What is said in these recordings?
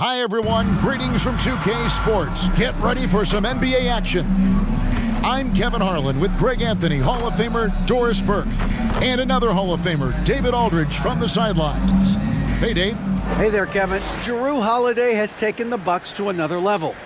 Hi, everyone. Greetings from 2K Sports. Get ready for some NBA action. I'm Kevin Harlan with Greg Anthony, Hall of Famer Doris Burke, and another Hall of Famer, David Aldridge, from the sidelines. Hey, Dave. Hey there, Kevin. Jrue Holiday has taken the Bucks to another level.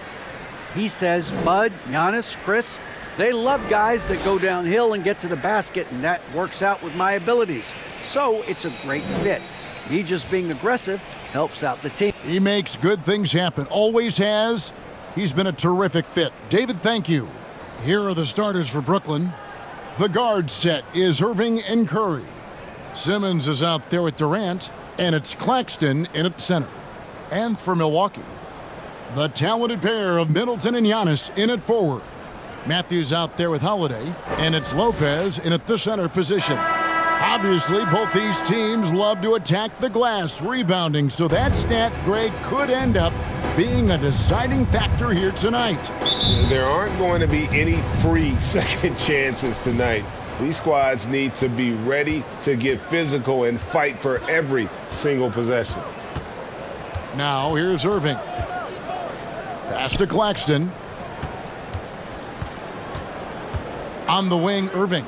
He says Bud, Giannis, Chris, they love guys that go downhill and get to the basket, and that works out with my abilities. So it's a great fit. Me just being aggressive helps out the team. He makes good things happen. Always has. He's been a terrific fit. David, thank you. Here are the starters for Brooklyn. The guard set is Irving and Curry. Simmons is out there with Durant, and it's Claxton in at center. And for Milwaukee, the talented pair of Middleton and Giannis in at forward. Matthews out there with Holiday, and it's Lopez in at the center position. Obviously, both these teams love to attack the glass, rebounding, so that stat, Greg, could end up being a deciding factor here tonight. There aren't going to be any free second chances tonight. These squads need to be ready to get physical and fight for every single possession. Now, here's Irving. Pass to Claxton. On the wing, Irving.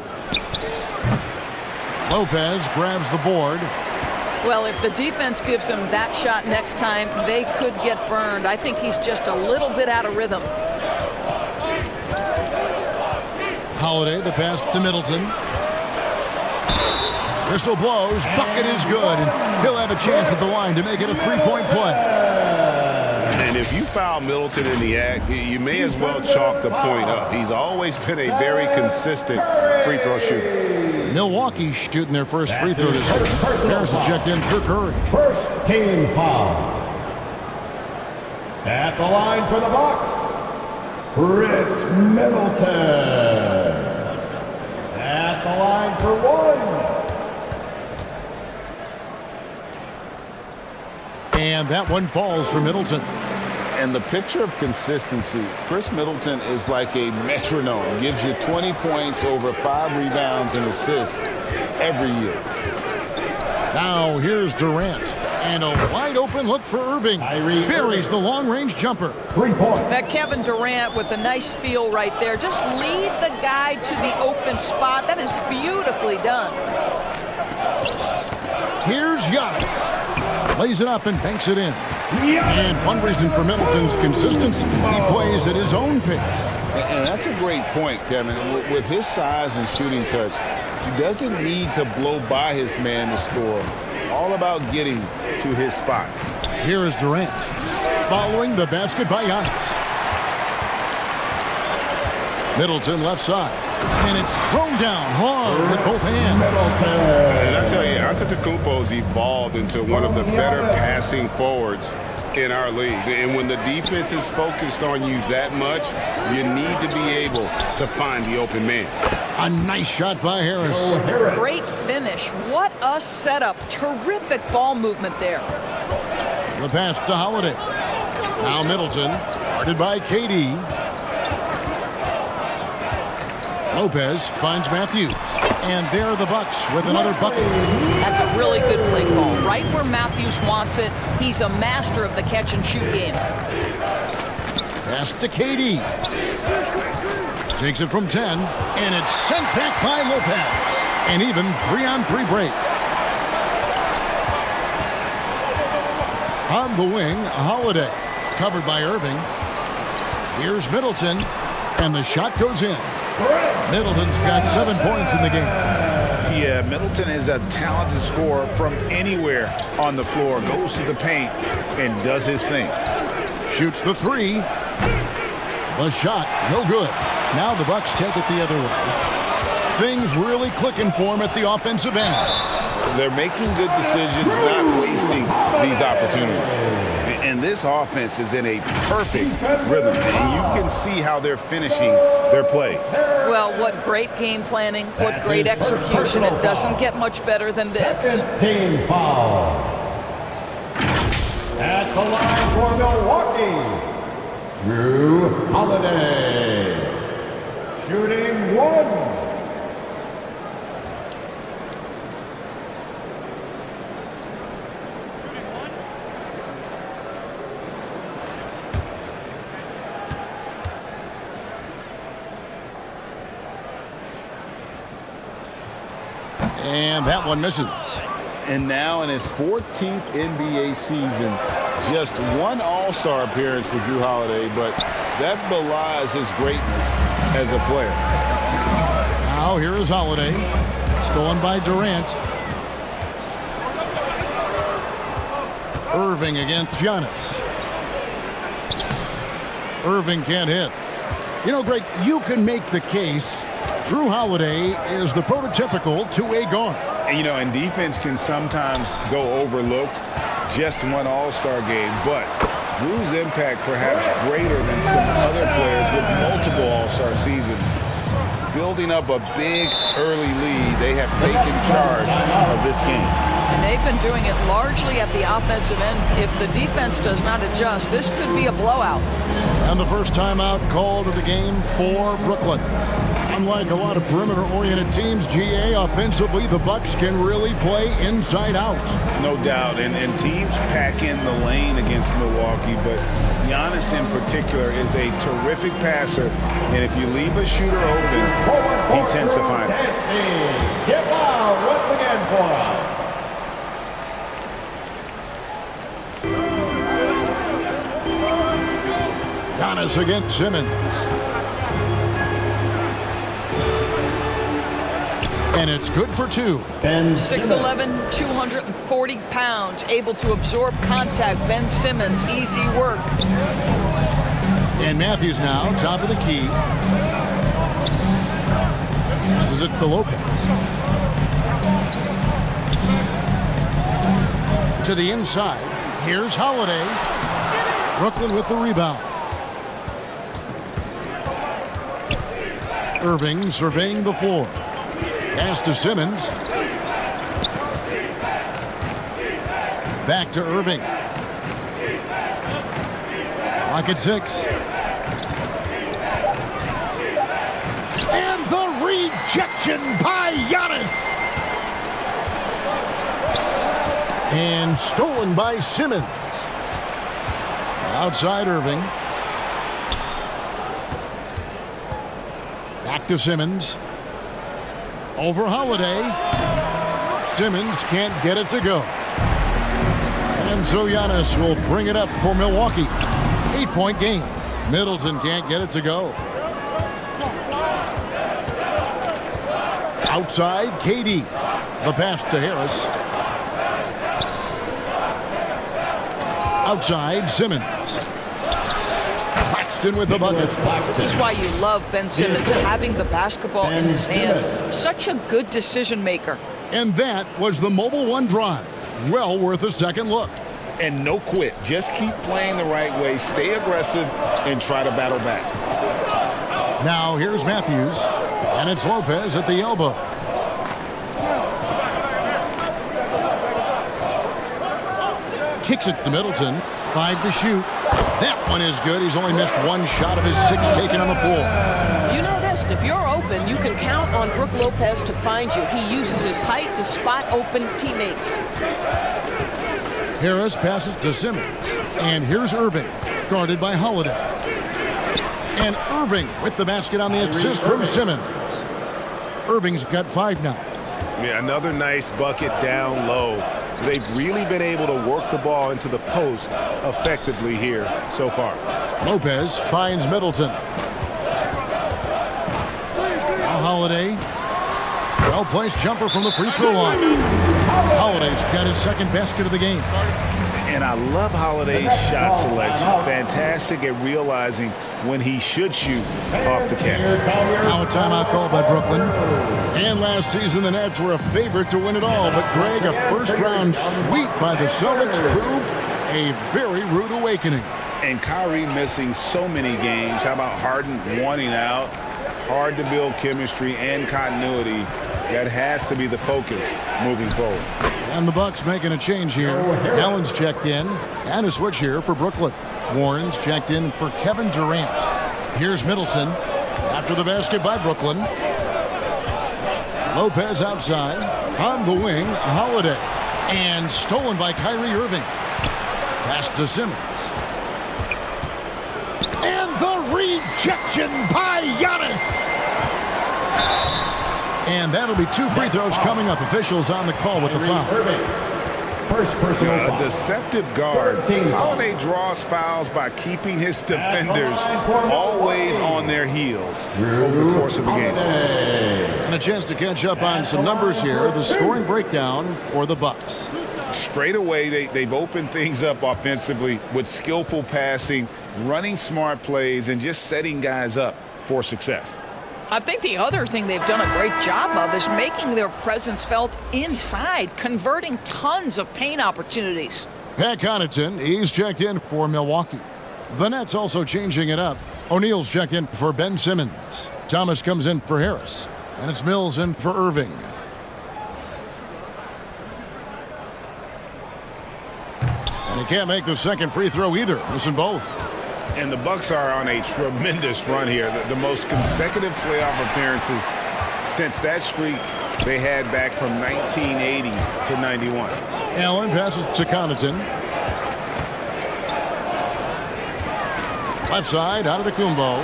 Lopez grabs the board. Well, if the defense gives him that shot next time, they could get burned. I think he's just a little bit out of rhythm. Holiday, the pass to Middleton. Whistle blows, bucket is good, and he'll have a chance at the line to make it a three-point play. And if you foul Middleton in the act, you may as well chalk the point up. He's always been a very consistent free throw shooter. Milwaukee shooting their first free throw this year. Harrison checked in for Curry. First team foul. At the line for the Bucks, Chris Middleton. At the line for one. And that one falls for Middleton. And the picture of consistency, Chris Middleton is like a metronome. Gives you 20 points, over 5 rebounds and assists every year. Now here's Durant. And a wide open look for Irving. Buries the long-range jumper. 3 points. That Kevin Durant with a nice feel right there. Just lead the guy to the open spot. That is beautifully done. Here's Giannis. Plays it up and banks it in. And one reason for Middleton's consistency, he plays at his own pace. And that's a great point, Kevin. With his size and shooting touch, he doesn't need to blow by his man to score. All about getting to his spots. Here is Durant, following the basket by Giannis. Middleton left side, and it's thrown down hard with both hands. And I tell you, Antetokounmpo's evolved into one of the better passing forwards in our league. And when the defense is focused on you that much, you need to be able to find the open man. A nice shot by Harris. Great finish. What a setup. Terrific ball movement there. The pass to Holiday. Now Middleton, guarded by KD. Lopez finds Matthews. And there are the Bucks with another bucket. That's a really good play call. Right where Matthews wants it. He's a master of the catch-and-shoot game. Pass to KD. Takes it from 10, and it's sent back by Lopez. An even 3-on-3 break. On the wing, Holiday. Covered by Irving. Here's Middleton, and the shot goes in. Middleton's got 7 points in the game. Yeah, Middleton is a talented scorer from anywhere on the floor. Goes to the paint and does his thing. Shoots the three. The shot, no good. Now the Bucks take it the other way. Things really clicking for him at the offensive end. They're making good decisions, not wasting these opportunities. And this offense is in a perfect rhythm, and you can see how they're finishing their plays. Well, what great game planning, what great execution. It doesn't get much better than this. Second team foul. At the line for Milwaukee, Jrue Holiday. Shooting one. And that one misses. And now in his 14th NBA season, just one All-Star appearance for Jrue Holiday, but that belies his greatness as a player. Now here is Holiday. Stolen by Durant. Irving against Giannis. Irving can't hit. You know, Greg, you can make the case Jrue Holiday is the prototypical two-way guard. And, you know, and defense can sometimes go overlooked. Just one All-Star game, but Jrue's impact perhaps greater than some other players with multiple All-Star seasons. Building up a big early lead, they have taken charge of this game. And they've been doing it largely at the offensive end. If the defense does not adjust, this could be a blowout. And the first timeout called of the game for Brooklyn. Unlike a lot of perimeter-oriented teams, GA, offensively, the Bucks can really play inside out. No doubt, and teams pack in the lane against Milwaukee, but Giannis in particular is a terrific passer, and if you leave a shooter open, he tends to find it. Get loud once again for us. Giannis against Simmons. And it's good for two. 6'11", 240 pounds, able to absorb contact. Ben Simmons, easy work. And Matthews now, top of the key. This is it to Lopez. To the inside. Here's Holiday. Brooklyn with the rebound. Irving surveying the floor. Pass to Simmons. Back to Irving. Clock at 6. And the rejection by Giannis. And stolen by Simmons. Outside Irving. Back to Simmons. Over Holiday. Simmons can't get it to go. And so Giannis will bring it up for Milwaukee. 8-point game. Middleton can't get it to go. Outside, KD. The pass to Harris. Outside, Simmons. Claxton with the bucket. This is why you love Ben Simmons, having the basketball in his hands. Such a good decision maker. And that was the Mobile One drive. Well worth a second look. And no quit. Just keep playing the right way, stay aggressive, and try to battle back. Now here's Matthews. And it's Lopez at the elbow. Kicks it to Middleton. 5 to shoot. That one is good. He's only missed one shot of his 6 taken on the floor. You know this. If you're open, you can count on Brook Lopez to find you. He uses his height to spot open teammates. Harris passes to Simmons. And here's Irving, guarded by Holiday. And Irving with the basket on the assist from Simmons. Irving's got 5 now. Yeah, another nice bucket down low. They've really been able to work the ball into the post effectively here so far. Lopez finds Middleton. Now Holiday. Well-placed jumper from the free throw line. Holiday's got his second basket of the game. And I love Holiday's shot selection. Fantastic at realizing when he should shoot off the catch. Now a timeout called by Brooklyn. And last season, the Nets were a favorite to win it all. But, Greg, a first-round sweep by the Celtics proved a very rude awakening. And Kyrie missing so many games. How about Harden wanting out? Hard to build chemistry and continuity. That has to be the focus moving forward. And the Bucks making a change here. Allen's checked in. And a switch here for Brooklyn. Warren's checked in for Kevin Durant. Here's Middleton. After the basket by Brooklyn. Lopez outside. On the wing, Holiday. And stolen by Kyrie Irving. Pass to Simmons. And the rejection by Giannis. And that'll be 2 free throws coming up. Officials on the call with the foul. First personal A foul. deceptive guard. 13 Holiday draws fouls by keeping his defenders always on their heels over the course of the game. And a chance to catch up on some numbers here. The scoring breakdown for the Bucks. Straight away, they've opened things up offensively with skillful passing, running smart plays, and just setting guys up for success. I think the other thing they've done a great job of is making their presence felt inside, converting tons of paint opportunities. Pat Connaughton, he's checked in for Milwaukee. The Nets also changing it up. O'Neal's checked in for Ben Simmons. Thomas comes in for Harris. And it's Mills in for Irving. And he can't make the second free throw either, missing both. And the Bucks are on a tremendous run here. The most consecutive playoff appearances since that streak they had back from 1980 to 91. Allen passes to Connaughton. Left side, out of Kumbo.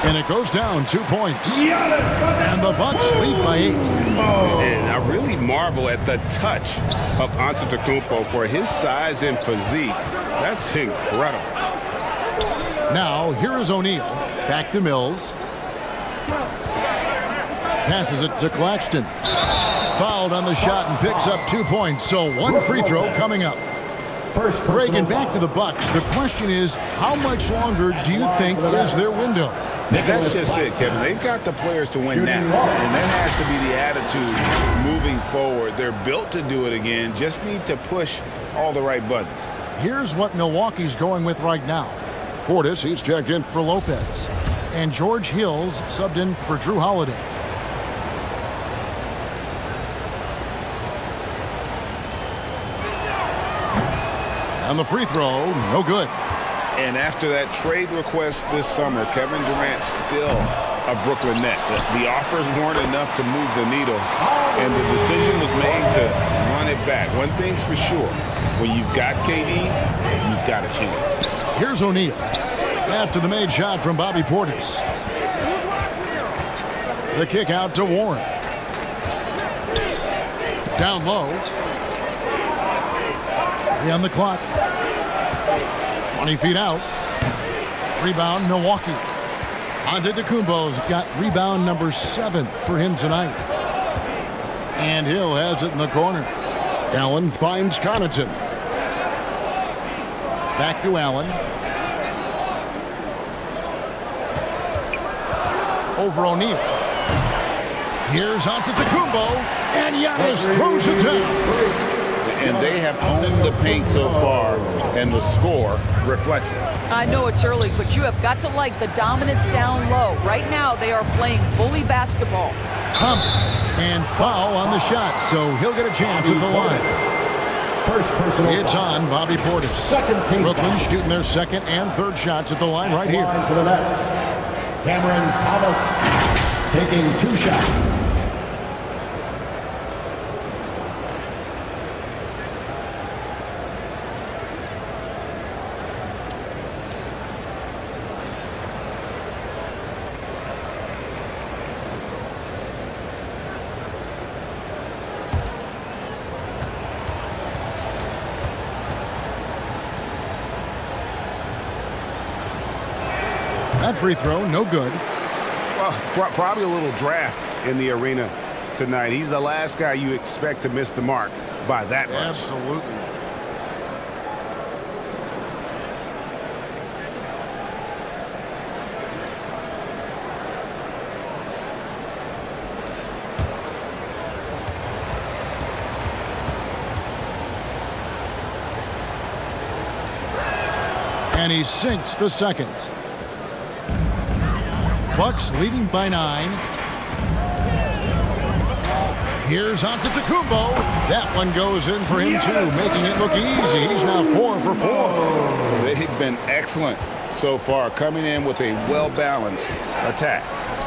And it goes down 2 points. And the Bucks lead by 8. And I really marvel at the touch of Antetokounmpo for his size and physique. That's incredible. Now, here is O'Neal. Back to Mills. Passes it to Claxton. Fouled on the shot and picks up 2 points. So 1 free throw coming up. Reagan, back to the Bucks. The question is, how much longer do you think is their window? That's just it, Kevin. They've got the players to win now. And that has to be the attitude moving forward. They're built to do it again. Just need to push all the right buttons. Here's what Milwaukee's going with right now. Portis, he's checked in for Lopez. And George Hill's subbed in for Drew Holiday. And the free throw, no good. And after that trade request this summer, Kevin Durant's still a Brooklyn Net. The offers weren't enough to move the needle, and the decision was made to run it back. One thing's for sure, when you've got KD, you've got a chance. Here's O'Neal. After the made shot from Bobby Portis. The kick out to Warren. Down low. 3 on the clock. 20 feet out. Rebound, Milwaukee. Antetokounmpo's got rebound number 7 for him tonight. And Hill has it in the corner. Allen finds Connaughton. Back to Allen. Over O'Neal. Here's Antetokounmpo, and Giannis throws it down. And they have owned the paint so far, and the score reflects it. I know it's early, but you have got to like the dominance down low. Right now, they are playing bully basketball. Thomas, and foul on the shot, so he'll get a chance at the line. First personal It's foul. on Bobby Portis. Second team Brooklyn foul. shooting their second and third shots at the line right here. Line for the Nets. Cameron Thomas taking 2 shots. That free throw, no good. Well, probably a little draft in the arena tonight. He's the last guy you expect to miss the mark by that much. Absolutely. And he sinks the second. Bucks leading by 9. Here's Antetokounmpo. That one goes in for him too, making it look easy. He's now 4 for 4. They've been excellent so far, coming in with a well-balanced attack.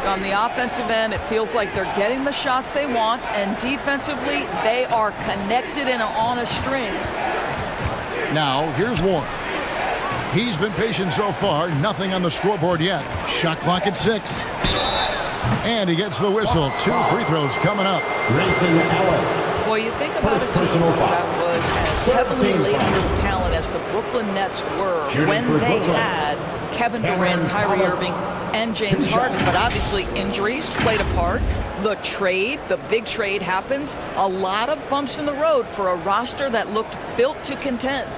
On the offensive end, it feels like they're getting the shots they want, and defensively, they are connected and on a string. Now, here's Warren. He's been patient so far. Nothing on the scoreboard yet. Shot clock at 6. And he gets the whistle. 2 free throws coming up. Grayson Allen. Well, you think about a team personal foul. that was as heavily laden with talent as the Brooklyn Nets were Shooting when for they Brooklyn. had Kevin Durant, Kyrie Thomas. Irving, and James Harden. But obviously injuries played a part. The big trade happens. A lot of bumps in the road for a roster that looked built to contend.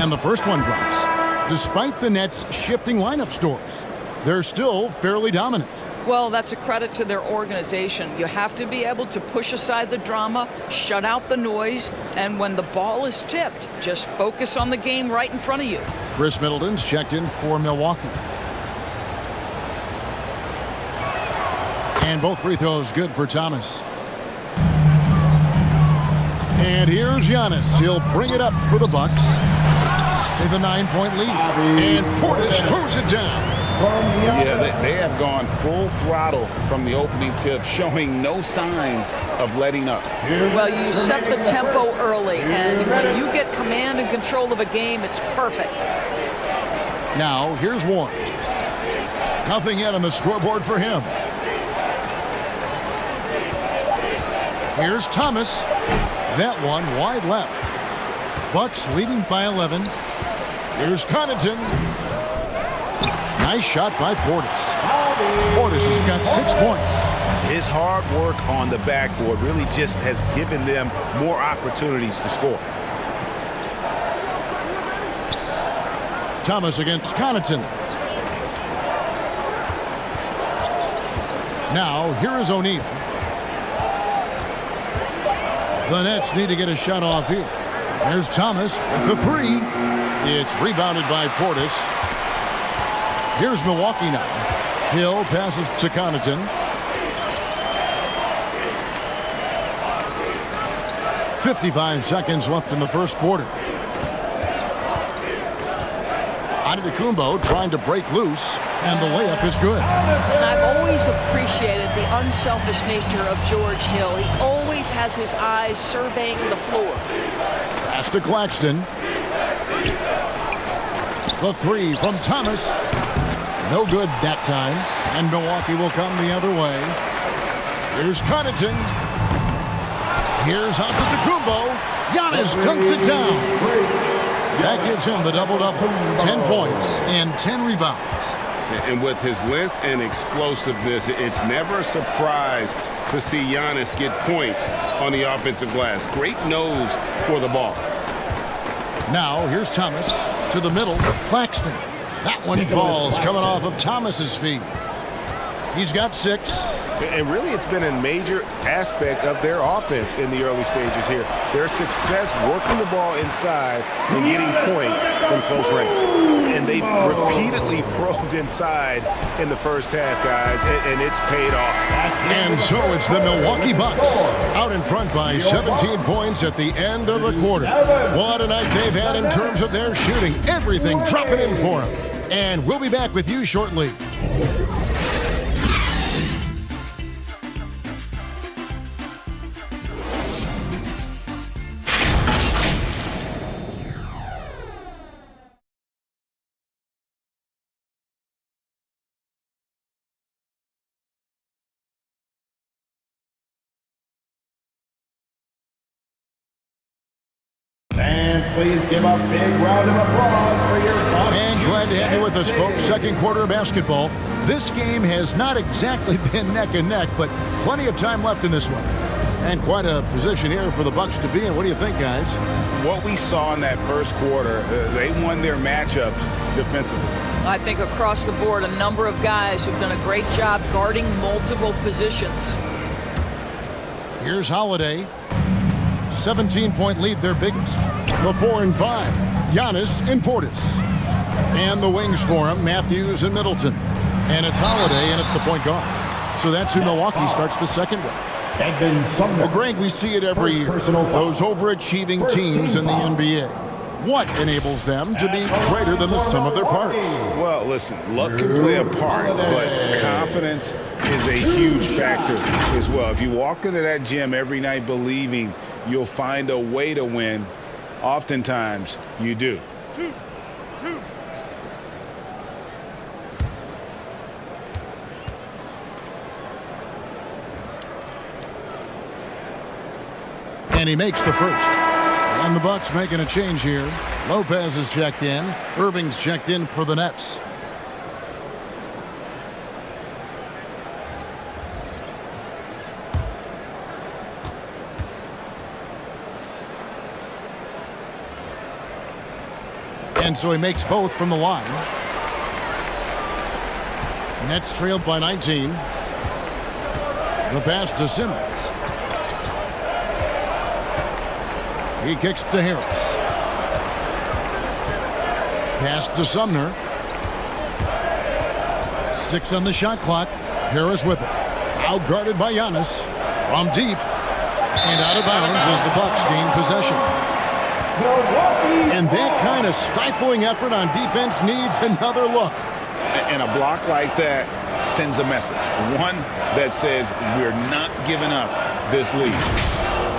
And the first one drops. Despite the Nets' shifting lineup stores, they're still fairly dominant. Well, that's a credit to their organization. You have to be able to push aside the drama, shut out the noise, and when the ball is tipped, just focus on the game right in front of you. Chris Middleton's checked in for Milwaukee. And both free throws good for Thomas. And here's Giannis. He'll bring it up for the Bucks. They have a 9-point lead. And Portis throws it down. Yeah, they have gone full throttle from the opening tip, showing no signs of letting up. Well, you set the tempo early, and when you get command and control of a game, it's perfect. Now, here's Warren. Nothing yet on the scoreboard for him. Here's Thomas. That one wide left. Bucks leading by 11. Here's Connaughton. Nice shot by Portis. Portis has got 6 points. His hard work on the backboard really just has given them more opportunities to score. Thomas against Connaughton. Now, here is O'Neal. The Nets need to get a shot off here. There's Thomas with the 3. It's rebounded by Portis. Here's Milwaukee now. Hill passes to Connaughton. .55 seconds left in the first quarter. Antetokounmpo trying to break loose, and the layup is good. And I've always appreciated the unselfish nature of George Hill. He always has his eyes surveying the floor. Pass to Claxton. The 3 from Thomas. No good that time. And Milwaukee will come the other way. Here's Connaughton. Here's Antetokounmpo. Giannis dunks it down. That gives him the double-double. 10 points and 10 rebounds. And with his length and explosiveness, it's never a surprise to see Giannis get points on the offensive glass. Great nose for the ball. Now, here's Thomas to the middle. Claxton. That one falls coming off of Thomas's feet. He's got 6. And really, it's been a major aspect of their offense in the early stages here. Their success working the ball inside and getting points from close range. And they've repeatedly probed inside in the first half, guys, and it's paid off. And so it's the Milwaukee Bucks out in front by 17 points at the end of the quarter. What a night they've had in terms of their shooting. Everything dropping in for them. And we'll be back with you shortly. Fans, please give a big round of applause for your Bucks. And glad to have you with us, folks. Second quarter of basketball. This game has not exactly been neck and neck, but plenty of time left in this one. And quite a position here for the Bucks to be in. What do you think, guys? What we saw in that first quarter, they won their matchups defensively. I think across the board, a number of guys who've done a great job guarding multiple positions. Here's Holiday. 17-point lead, their biggest. The 4 and 5. Giannis and Portis. And the wings for him, Matthews and Middleton. And it's Holiday in at the point guard. So that's who Milwaukee starts the second with. Well, Greg, we see it every year. Those overachieving teams in the NBA. What enables them to be greater than the sum of their parts? Well, listen, luck can play a part, but confidence is a huge factor as well. If you walk into that gym every night believing you'll find a way to win, oftentimes you do. And he makes the first. And the Bucks making a change here. Lopez is checked in. Irving's checked in for the Nets. And so he makes both from the line. Nets trailed by 19. The pass to Simmons. He kicks to Harris. Pass to Sumner. 6 on the shot clock. Harris with it. Out guarded by Giannis. From deep. And out of bounds as the Bucks gain possession. And that kind of stifling effort on defense needs another look. And a block like that sends a message. One that says we're not giving up this lead.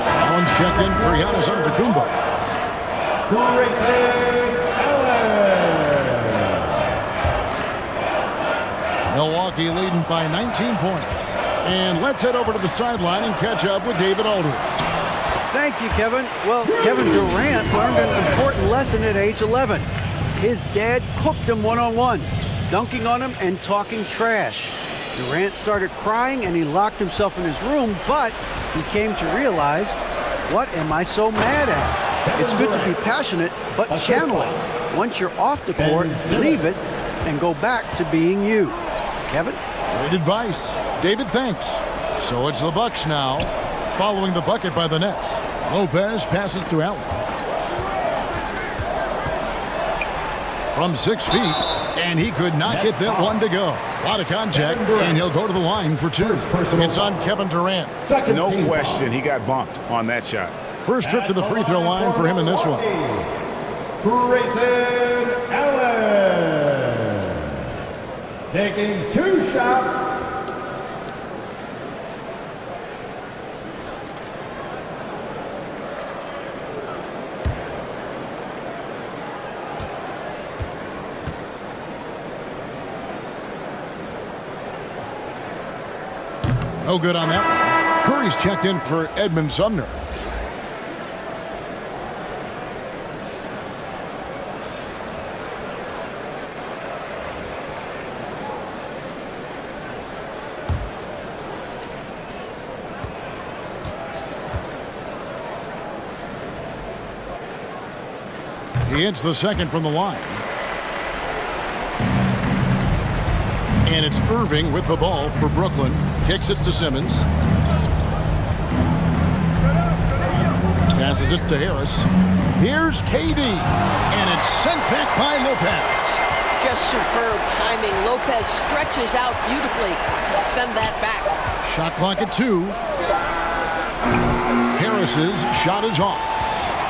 Allen's checked in for Giannis Antetokounmpo. Grayson Allen. Milwaukee leading by 19 points. And let's head over to the sideline and catch up with David Aldridge. Thank you, Kevin. Well, Kevin Durant learned an important lesson at age 11. His dad cooked him one-on-one, dunking on him and talking trash. Durant started crying and he locked himself in his room, but he came to realize, what am I so mad at? It's good to be passionate, but channel it. Once you're off the court, leave it and go back to being you. Kevin? Great advice. David, thanks. So it's the Bucks now, following the bucket by the Nets. Lopez passes to Allen. From 6 feet, and he could not get that one to go. A lot of contact, and he'll go to the line for 2. It's on Kevin Durant. No question, he got bumped on that shot. First trip to the free throw line for him in this one. Grayson Allen. Taking 2 shots. No good on that one. Curry's checked in for Edmund Sumner. He hits the second from the line. And it's Irving with the ball for Brooklyn. Kicks it to Simmons. Passes it to Harris. Here's KD. And it's sent back by Lopez. Just superb timing. Lopez stretches out beautifully to send that back. Shot clock at 2. Harris's shot is off.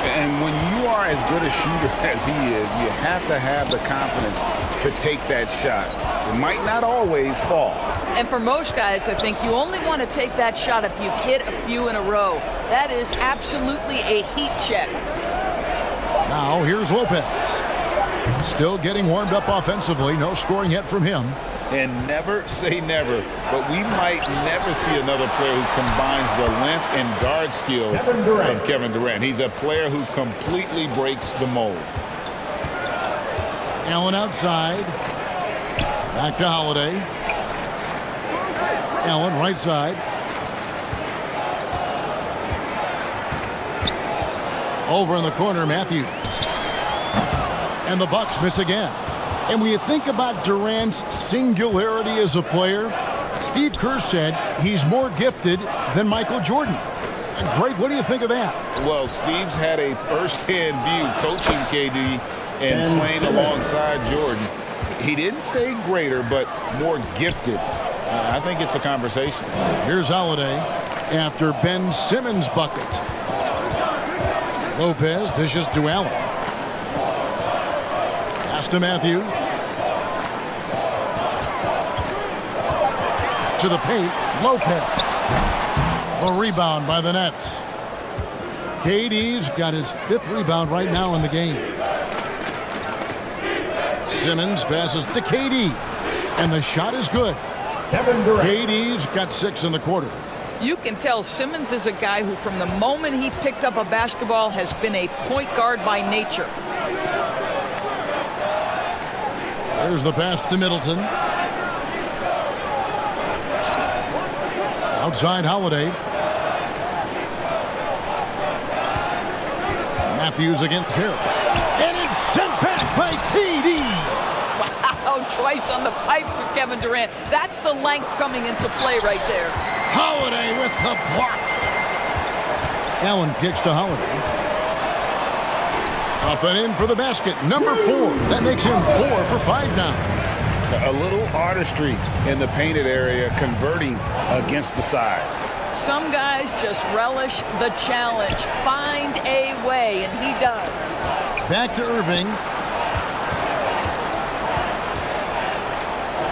And when you are as good a shooter as he is, you have to have the confidence to take that shot. It might not always fall. And for most guys, I think you only want to take that shot if you've hit a few in a row. That is absolutely a heat check. Now here's Lopez. Still getting warmed up offensively. No scoring yet from him. And never say never, but we might never see another player who combines the length and guard skills of Kevin Durant. He's a player who completely breaks the mold. Allen outside. Back to Holiday. Allen right side. Over in the corner, Matthews. And the Bucks miss again. And when you think about Durant's singularity as a player, Steve Kerr said he's more gifted than Michael Jordan. Great, what do you think of that? Well, Steve's had a first-hand view coaching KD and playing alongside Jordan. He didn't say greater, but more gifted. I think it's a conversation. Here's Holiday after Ben Simmons' bucket. Lopez dishes to Allen. Pass to Matthews. To the paint, Lopez. A rebound by the Nets. KD's got his 5th rebound right now in the game. Simmons passes to KD, and the shot is good. Kevin Durant. KD's got 6 in the quarter. You can tell Simmons is a guy who, from the moment he picked up a basketball, has been a point guard by nature. There's the pass to Middleton. Outside Holiday. Matthews against Harris. And it's sent back by KD. Wow, twice on the pipes for Kevin Durant. That's the length coming into play right there. Holiday with the block. Allen kicks to Holiday. Up and in for the basket. Number 4. That makes him 4 for 5 now. A little artistry in the painted area, converting against the size. Some guys just relish the challenge. Find a way, and he does. Back to Irving.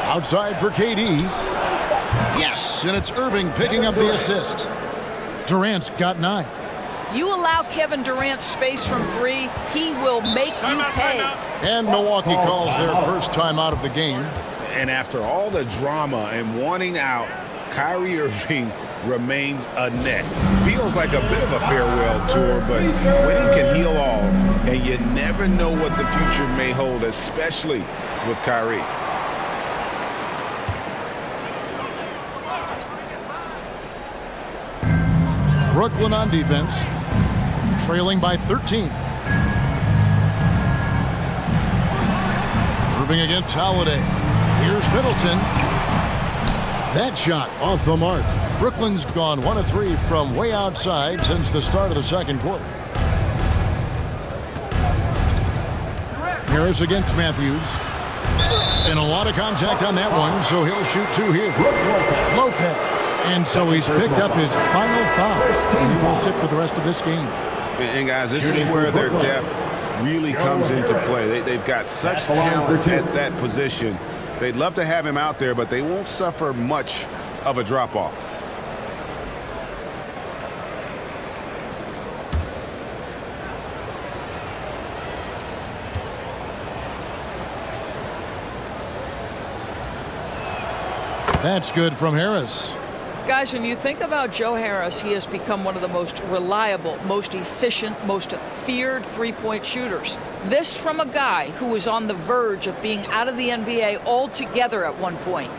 Outside for KD. Yes, and it's Irving picking up the assist. Durant's got 9. You allow Kevin Durant space from 3, he will make you pay. And Milwaukee calls their first time out of the game. And after all the drama and wanting out, Kyrie Irving remains a net. Feels like a bit of a farewell tour, but winning can heal all, and you never know what the future may hold, especially with Kyrie. Brooklyn on defense, trailing by 13. Irving against Holiday. Here's Middleton. That shot off the mark. Brooklyn's gone 1 of 3 from way outside since the start of the second quarter. Harris against Matthews. And a lot of contact on that one, so he'll shoot 2 here. Lopez. And so he's picked up his final foul. And he will sit for the rest of this game. And guys, this is where their depth really comes into play. They've got such talent at that position. They'd love to have him out there, but they won't suffer much of a drop-off. That's good from Harris. Guys, when you think about Joe Harris, he has become one of the most reliable, most efficient, most feared three-point shooters. This from a guy who was on the verge of being out of the NBA altogether at one point.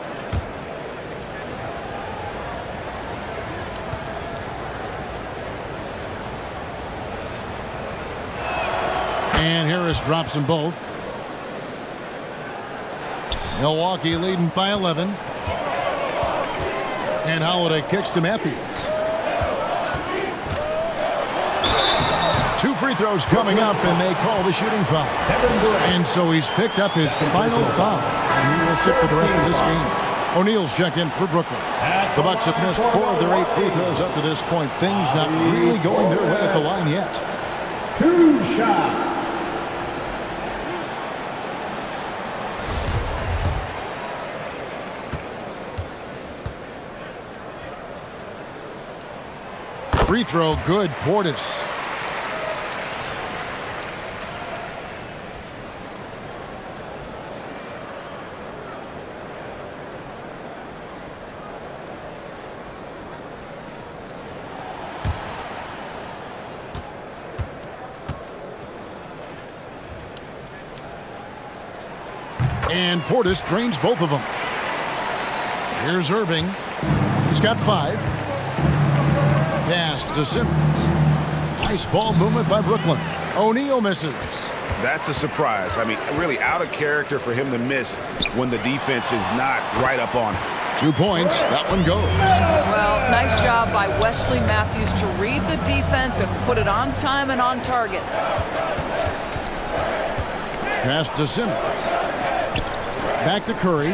And Harris drops them both. Milwaukee leading by 11. And Holiday kicks to Matthews. 2 free throws coming up, and they call the shooting foul. And so he's picked up his final foul, and he will sit for the rest of this game. O'Neal's checked in for Brooklyn. The Bucks have missed 4 of their 8 free throws up to this point. Things not really going their way at the line yet. 2 shots. Free throw good, Portis. And Portis drains both of them. Here's Irving. He's got 5. Pass to Simmons. Nice ball movement by Brooklyn. O'Neal misses. That's a surprise. I mean, really out of character for him to miss when the defense is not right up on him. 2 points. That one goes. Well, nice job by Wesley Matthews to read the defense and put it on time and on target. Pass to Simmons. Back to Curry.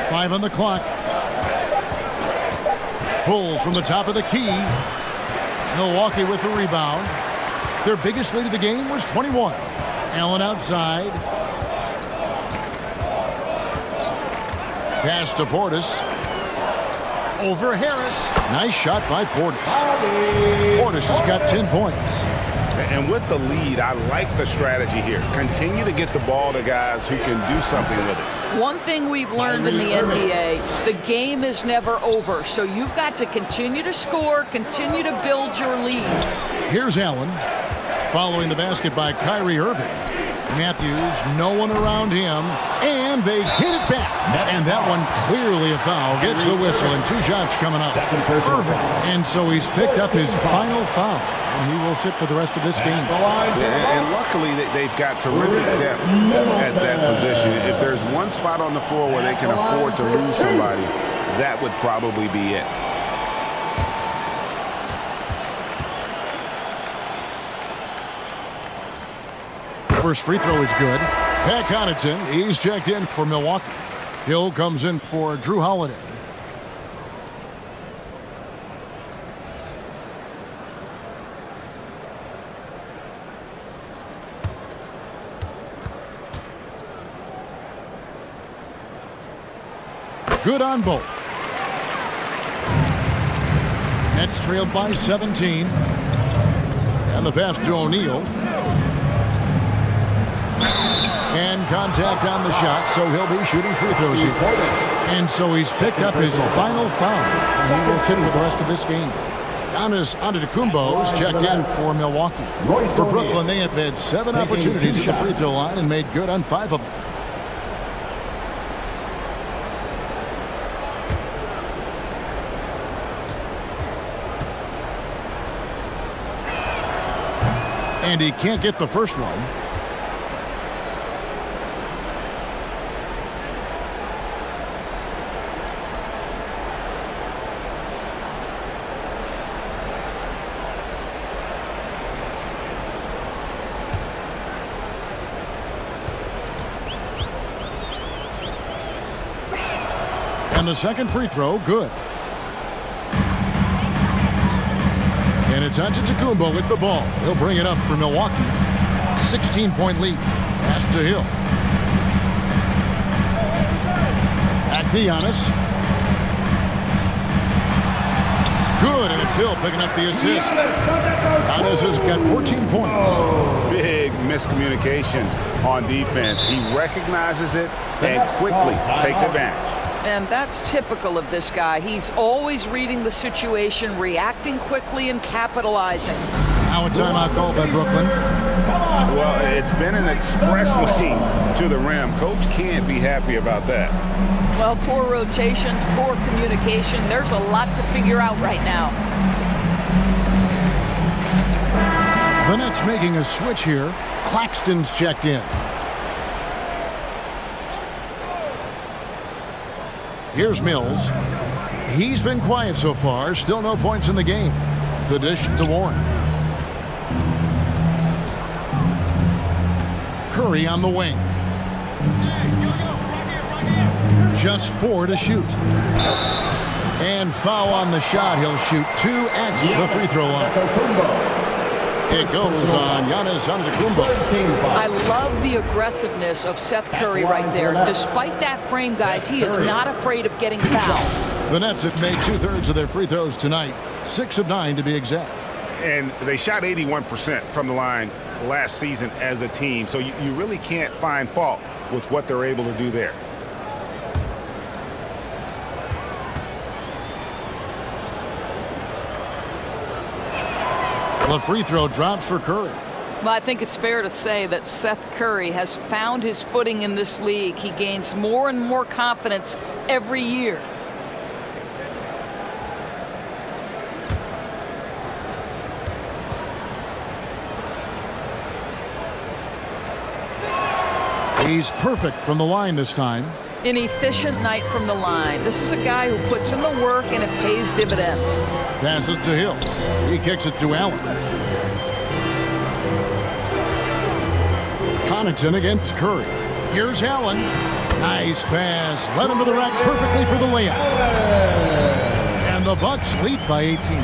Five on the clock. Pulls from the top of the key. Milwaukee with the rebound. Their biggest lead of the game was 21. Allen outside. Pass to Portis. Over Harris. Nice shot by Portis. Portis has got 10 points. And with the lead, I like the strategy here. Continue to get the ball to guys who can do something with it. One thing we've learned in the NBA, the game is never over. So you've got to continue to score, continue to build your lead. Here's Allen. Following the basket by Kyrie Irving. Matthews, no one around him, and they hit it back. And that one clearly a foul. Gets the whistle, and 2 shots coming up. Irving. And so he's picked up his final foul. And he will sit for the rest of this game. And luckily, they've got terrific depth at that position. If there's one spot on the floor where they can afford to lose somebody, that would probably be it. First free throw is good. Pat Connaughton, he's checked in for Milwaukee. Hill comes in for Drew Holiday. Good on both. Nets trailed by 17. And the pass to O'Neal. And contact on the shot, so he'll be shooting free throws here. And so he's picked up his final foul, and he will sit for the rest of this game. Giannis Antetokounmpo's checked in for Milwaukee. For Brooklyn, they have had 7 opportunities at the free throw line and made good on 5 of them. And he can't get the first one. And the second free throw, good. And it's Antetokounmpo with the ball. He'll bring it up for Milwaukee. 16-point lead. Pass to Hill. Back to Giannis. Good, and it's Hill picking up the assist. Giannis has got 14 points. Big miscommunication on defense. He recognizes it and quickly takes advantage. And that's typical of this guy. He's always reading the situation, reacting quickly, and capitalizing. Now a timeout call by Brooklyn. Well, it's been an express lane to the rim. Coach can't be happy about that. Well, poor rotations, poor communication. There's a lot to figure out right now. The Nets making a switch here. Claxton's checked in. Here's Mills. He's been quiet so far. Still no points in the game. The dish to Warren. Curry on the wing. Just 4 to shoot. And foul on the shot. He'll shoot 2 at the free throw line. It goes on Giannis Antetokounmpo. I love the aggressiveness of Seth Curry right there. Despite that frame, guys, he is not afraid of getting fouled. The Nets have made 2/3 of their free throws tonight. 6 of 9 to be exact. And they shot 81% from the line last season as a team. So you really can't find fault with what they're able to do there. The free throw drops for Curry. Well, I think it's fair to say that Seth Curry has found his footing in this league. He gains more and more confidence every year. He's perfect from the line this time. An efficient night from the line. This is a guy who puts in the work and it pays dividends. Passes to Hill. He kicks it to Allen. Connaughton against Curry. Here's Allen. Nice pass. Led him to the rack perfectly for the layup. And the Bucks lead by 18.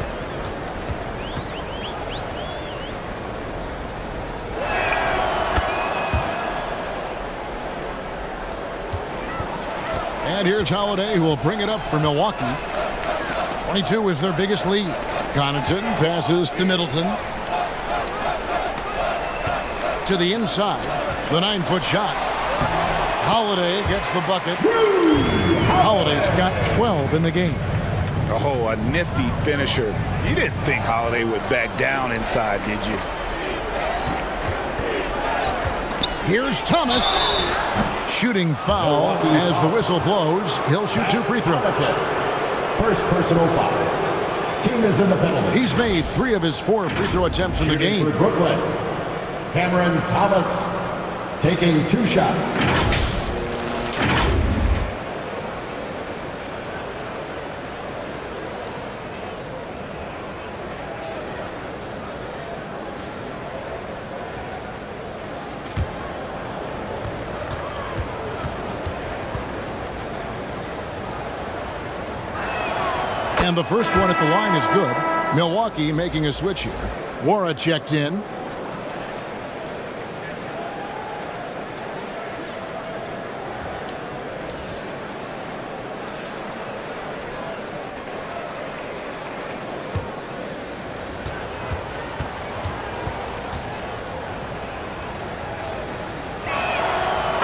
And here's Holiday, who will bring it up for Milwaukee. 22 is their biggest lead. Connaughton passes to Middleton. To the inside. The 9-foot shot. Holiday gets the bucket. Holiday's got 12 in the game. Oh, a nifty finisher. You didn't think Holiday would back down inside, did you? Here's Thomas. Shooting foul as the whistle blows. He'll shoot 2 free throws. First personal foul. Team is in the penalty. He's made 3 of his 4 free throw attempts in the game. For Brooklyn, Cameron Thomas taking 2 shots. And the first one at the line is good. Milwaukee making a switch here. Wara checked in.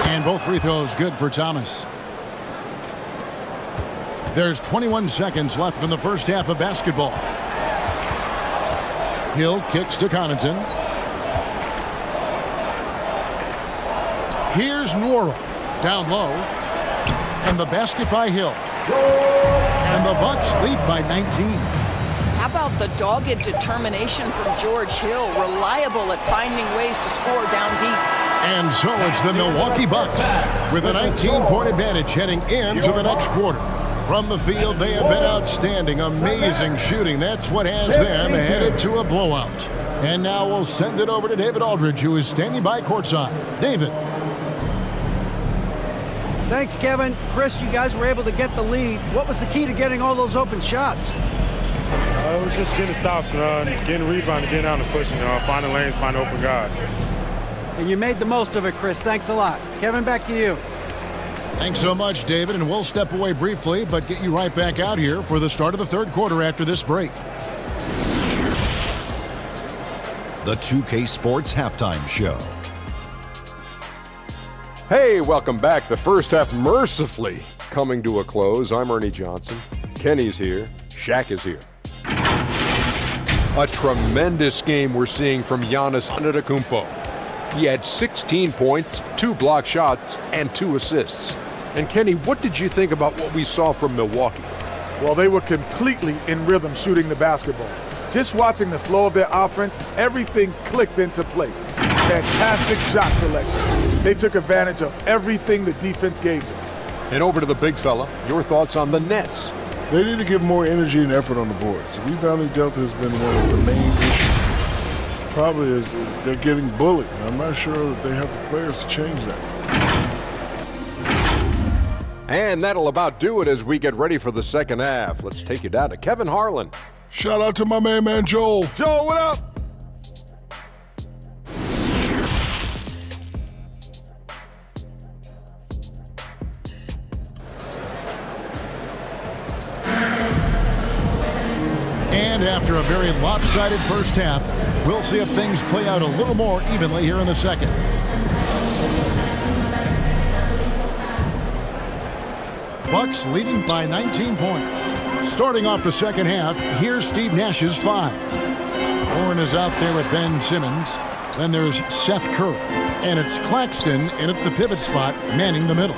And both free throws good for Thomas. There's 21 seconds left in the first half of basketball. Hill kicks to Connaughton. Here's Nwora down low. And the basket by Hill. And the Bucks lead by 19. How about the dogged determination from George Hill, reliable at finding ways to score down deep. And so it's the Milwaukee Bucks with a 19-point advantage heading into the next quarter. From the field, they have been outstanding, amazing shooting. That's what has them headed to a blowout. And now we'll send it over to David Aldridge, who is standing by courtside. David. Thanks, Kevin. Chris, you guys were able to get the lead. What was the key to getting all those open shots? It was just getting stops, getting rebounding, getting out and pushing, finding lanes, finding open guys. And you made the most of it, Chris. Thanks a lot. Kevin, back to you. Thanks so much, David, and we'll step away briefly, but get you right back out here for the start of the third quarter after this break. The 2K Sports Halftime Show. Hey, welcome back. The first half mercifully coming to a close. I'm Ernie Johnson. Kenny's here. Shaq is here. A tremendous game we're seeing from Giannis Antetokounmpo. He had 16 points, 2 block shots, and 2 assists. And Kenny, what did you think about what we saw from Milwaukee? Well, they were completely in rhythm shooting the basketball. Just watching the flow of their offense, everything clicked into place. Fantastic shot selection. They took advantage of everything the defense gave them. And over to the big fella, your thoughts on the Nets? They need to give more energy and effort on the boards. The rebounding delta has been one of the main issues. Probably is they're getting bullied. I'm not sure that they have the players to change that. And that'll about do it as we get ready for the second half. Let's take you down to Kevin Harlan. Shout out to my man Joel. Joel, what up? And after a very lopsided first half, we'll see if things play out a little more evenly here in the second. Bucks leading by 19 points. Starting off the second half, here's Steve Nash's 5. Warren is out there with Ben Simmons. Then there's Seth Curry. And it's Claxton in at the pivot spot, manning the middle.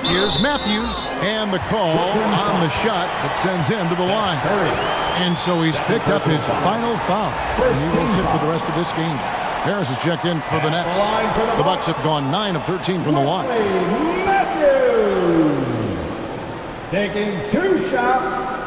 Here's Matthews, and the call on the shot that sends him to the line. And so he's picked up his final foul. And he will sit for the rest of this game. Harris has checked in for the Nets. The Bucks have gone 9 of 13 from the line. Matthews taking 2 shots.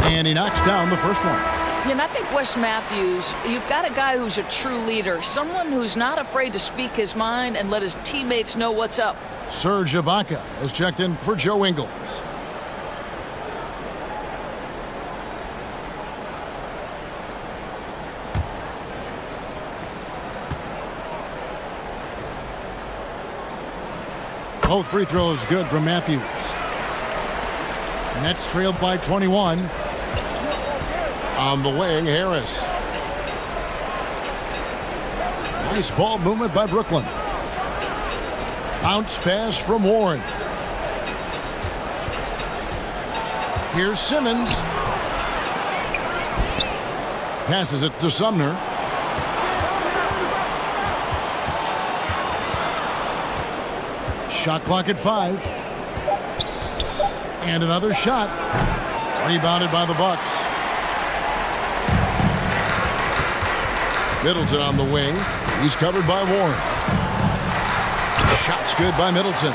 And he knocks down the first one. And I think Wes Matthews, you've got a guy who's a true leader, someone who's not afraid to speak his mind and let his teammates know what's up. Serge Ibaka has checked in for Joe Ingles. Both free throws good from Matthews. Nets trailed by 21. On the wing, Harris. Nice ball movement by Brooklyn. Bounce pass from Warren. Here's Simmons. Passes it to Sumner. Shot clock at 5. And another shot. Rebounded by the Bucks. Middleton on the wing. He's covered by Warren. Shot's good by Middleton.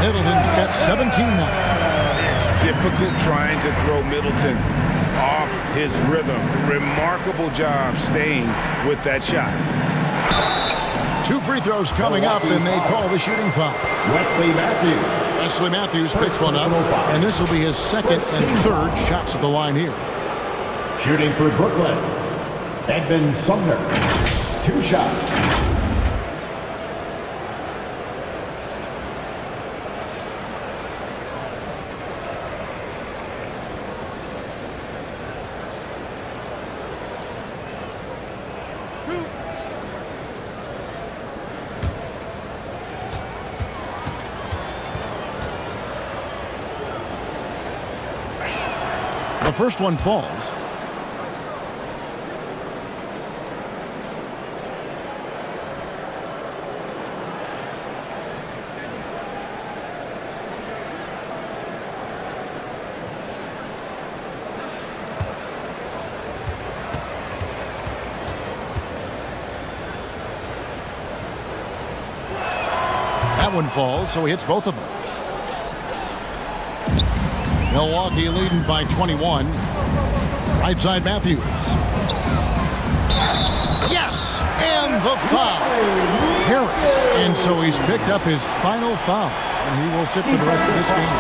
Middleton's got 17 now. It's difficult trying to throw Middleton off his rhythm. Remarkable job staying with that shot. 2 free throws coming up, and they call the shooting foul. Wesley Matthews. Wesley Matthews picks one up, and this will be his second and third shots at the line here. Shooting for Brooklyn, Edmund Sumner. 2 shots. The first one falls. That one falls, so he hits both of them. Milwaukee leading by 21. Right side Matthews. Yes! And the foul. Harris. And so he's picked up his final foul. And he will sit for the rest of this game.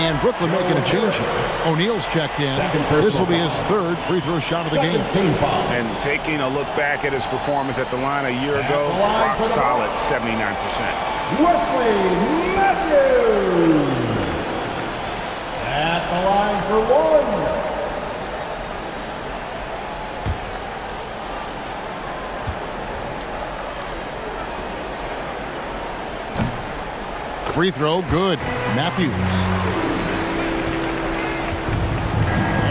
And Brooklyn making a change here. O'Neal's checked in. This will be his third free throw shot of the game. And taking a look back at his performance at the line a year ago, rock solid, 79%. Wesley Matthews. At the line for 1. Free throw, good. Matthews.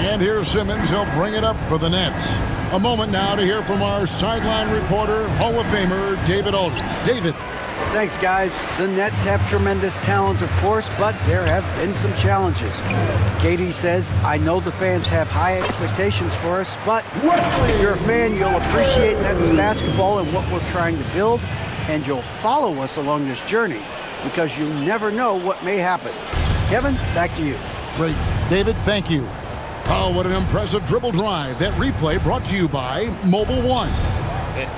And here's Simmons. He'll bring it up for the Nets. A moment now to hear from our sideline reporter, Hall of Famer David Aldridge. David. Thanks, guys. The Nets have tremendous talent, of course, but there have been some challenges. Katie says, I know the fans have high expectations for us, but if you're a fan, you'll appreciate Nets basketball and what we're trying to build, and you'll follow us along this journey because you never know what may happen. Kevin, back to you. Great. David, thank you. Oh, what an impressive dribble drive. That replay brought to you by Mobile One.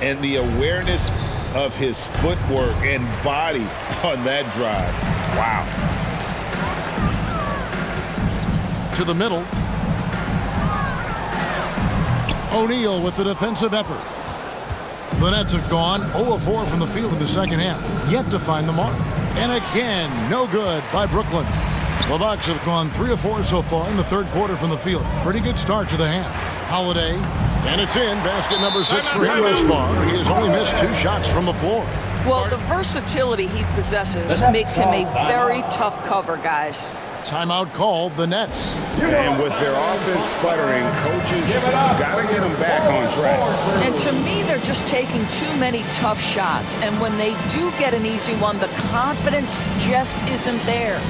And the awareness of his footwork and body on that drive. Wow. To the middle. O'Neal with the defensive effort. The Nets have gone 0-4 from the field in the second half, yet to find the mark. And again, no good by Brooklyn. The Bucks have gone 3-4 so far in the third quarter from the field. Pretty good start to the half. Holiday, and it's in. Basket number 6 for him thus far. He has only missed 2 shots from the floor. Well, the versatility he possesses makes him a very tough cover, guys. Timeout called, the Nets. And with their offense sputtering, coaches got to get them back on track. And to me, they're just taking too many tough shots. And when they do get an easy one, the confidence just isn't there.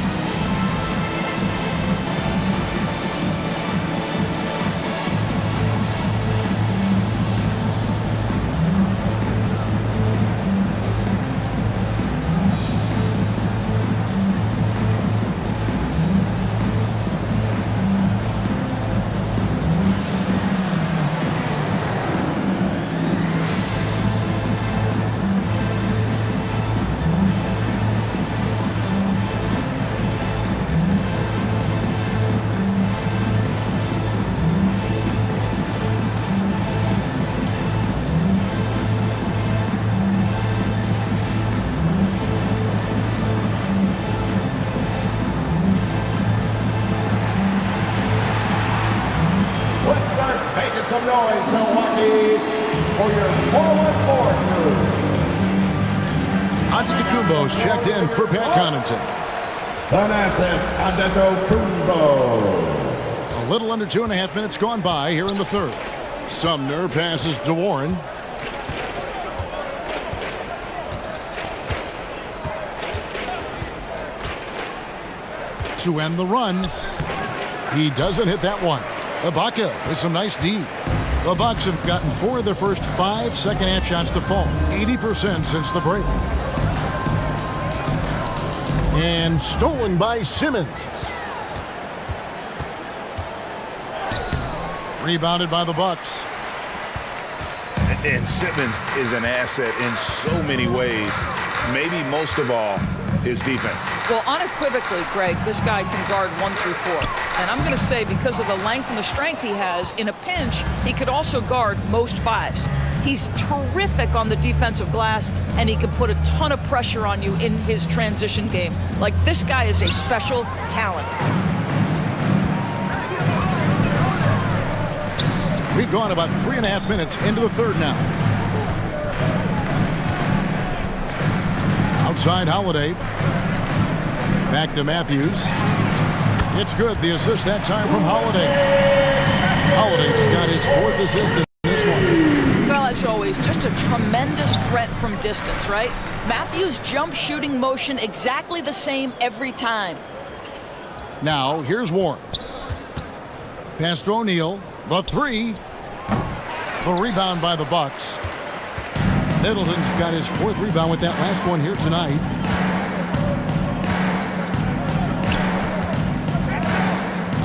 some noise, Milwaukee, for your forward crew. Antetokounmpo's checked in for Pat Connaughton. Thanasis Antetokounmpo. A little under 2.5 minutes gone by here in the third. Sumner passes to Warren. To end the run. He doesn't hit that one. Ibaka with some nice D. The Bucks have gotten 4 of their first 5 second-half shots to fall. 80% since the break. And stolen by Simmons. Rebounded by the Bucks. And Simmons is an asset in so many ways. Maybe most of all, his defense. Well, unequivocally, Greg, this guy can guard 1 through 4. And I'm going to say because of the length and the strength he has, in a pinch, he could also guard most 5s. He's terrific on the defensive glass, and he can put a ton of pressure on you in his transition game. Like, this guy is a special talent. We've gone about 3.5 minutes into the third now. Outside Holiday. Back to Matthews. It's good. The assist that time from Holiday. Holiday's got his 4th assist in this one. Well, as always, just a tremendous threat from distance, right? Matthews' jump shooting motion exactly the same every time. Now, here's Warren. Pass to O'Neal. The 3. The rebound by the Bucks. Middleton's got his 4th rebound with that last one here tonight.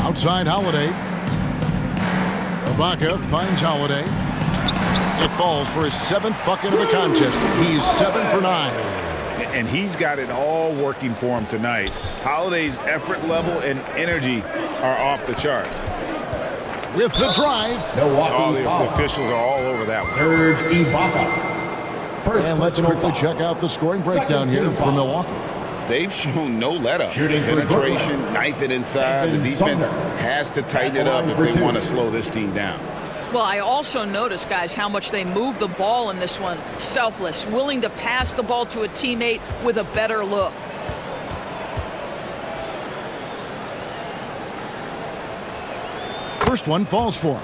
Outside Holiday. Ibaka finds Holiday. It falls for his 7th bucket of the contest. He's 7 for 9. And he's got it all working for him tonight. Holiday's effort level and energy are off the charts. With the drive. All the officials are all over that one. Serge Ibaka. And let's quickly check out the scoring breakdown here for Milwaukee. They've shown no let-up. Penetration, knife it inside. The defense has to tighten it up if they want to slow this team down. Well, I also noticed, guys, how much they move the ball in this one. Selfless, willing to pass the ball to a teammate with a better look. First one falls for him.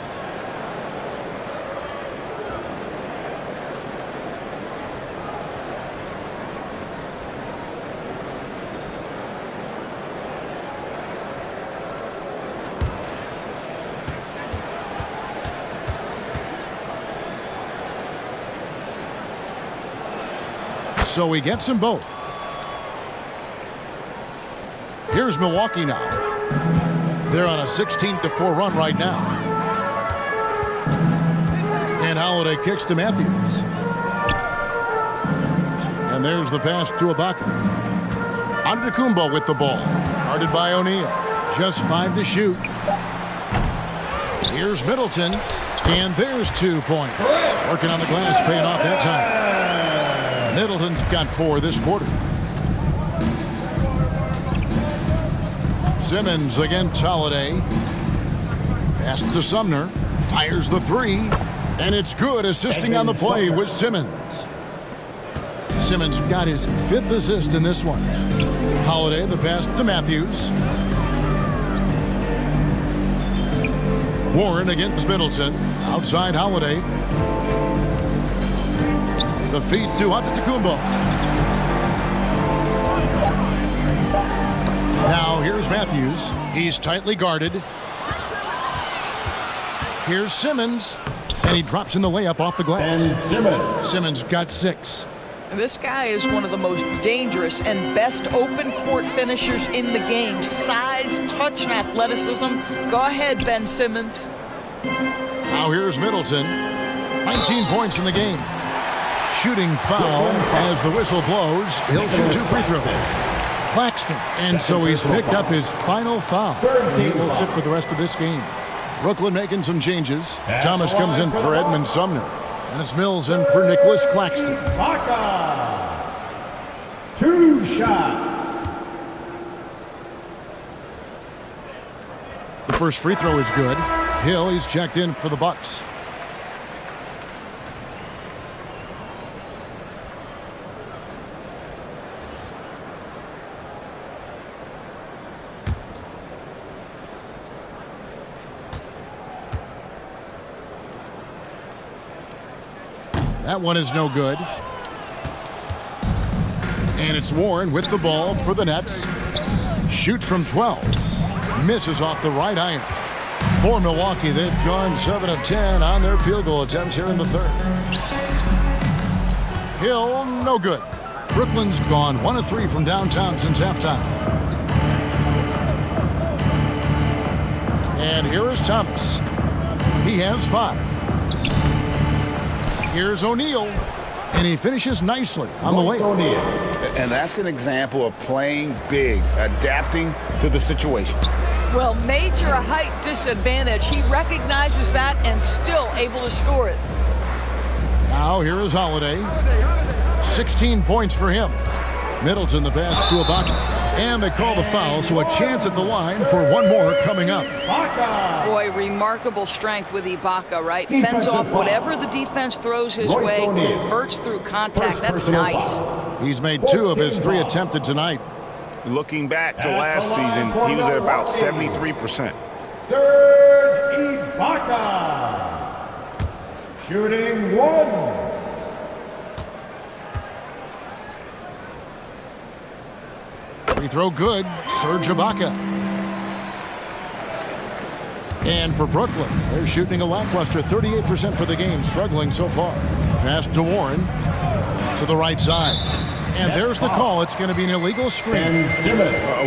So he gets them both. Here's Milwaukee now. They're on a 16-4 run right now. And Holiday kicks to Matthews. And there's the pass to Ibaka. Antetokounmpo with the ball. Guarded by O'Neal. Just 5 to shoot. Here's Middleton. And there's 2 points. Working on the glass, paying off that time. Middleton's got 4 this quarter. Simmons against Holiday. Pass to Sumner. Fires the 3. And it's good, assisting on the play with Simmons. Simmons got his 5th assist in this one. Holiday, the pass to Matthews. Warren against Middleton. Outside Holiday. The feed to Antetokounmpo. Now here's Matthews. He's tightly guarded. Here's Simmons. And he drops in the layup off the glass. And Simmons. Simmons got 6. This guy is one of the most dangerous and best open court finishers in the game. Size, touch, and athleticism. Go ahead, Ben Simmons. Now here's Middleton. 19 points in the game. Shooting foul as the whistle blows. He'll shoot 2 free throws. Claxton. And so he's picked up his final foul. And he will sit for the rest of this game. Brooklyn making some changes. Thomas comes in for Edmund Sumner. And it's Mills in for Nicholas Claxton. Ibaka. 2 shots. The first free throw is good. Hill, he's checked in for the Bucks. That one is no good. And it's Warren with the ball for the Nets. Shoots from 12. Misses off the right iron. For Milwaukee, they've gone 7 of 10 on their field goal attempts here in the third. Hill, no good. Brooklyn's gone 1 of 3 from downtown since halftime. And here is Thomas. He has 5. Here's O'Neal, and he finishes nicely on the way. And that's an example of playing big, adapting to the situation. Well, major height disadvantage. He recognizes that and still able to score it. Now here is Holiday. 16 points for him. Middleton the pass to Ibaka. And they call the foul, so a chance at the line for one more coming up. Boy, remarkable strength with Ibaka, right? Fends off whatever the defense throws his way, converts through contact. That's nice. He's made 2 of his 3 attempted tonight. Looking back to last season, he was at about 73%. Serge Ibaka. Shooting 1. Free throw good. Serge Ibaka. And for Brooklyn, they're shooting a lackluster 38% for the game, struggling so far. Pass to Warren to the right side. And there's the call. It's going to be an illegal screen.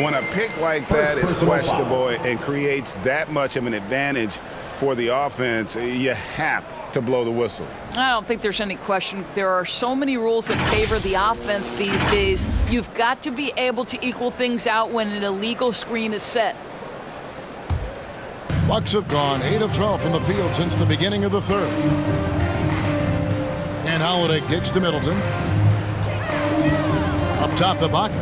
When a pick like that is questionable and creates that much of an advantage for the offense, you have to blow the whistle. I don't think there's any question. There are so many rules that favor the offense these days. You've got to be able to equal things out when an illegal screen is set. Bucks have gone 8 of 12 from the field since the beginning of the third. And Holiday kicks to Middleton. Up top, Ibaka.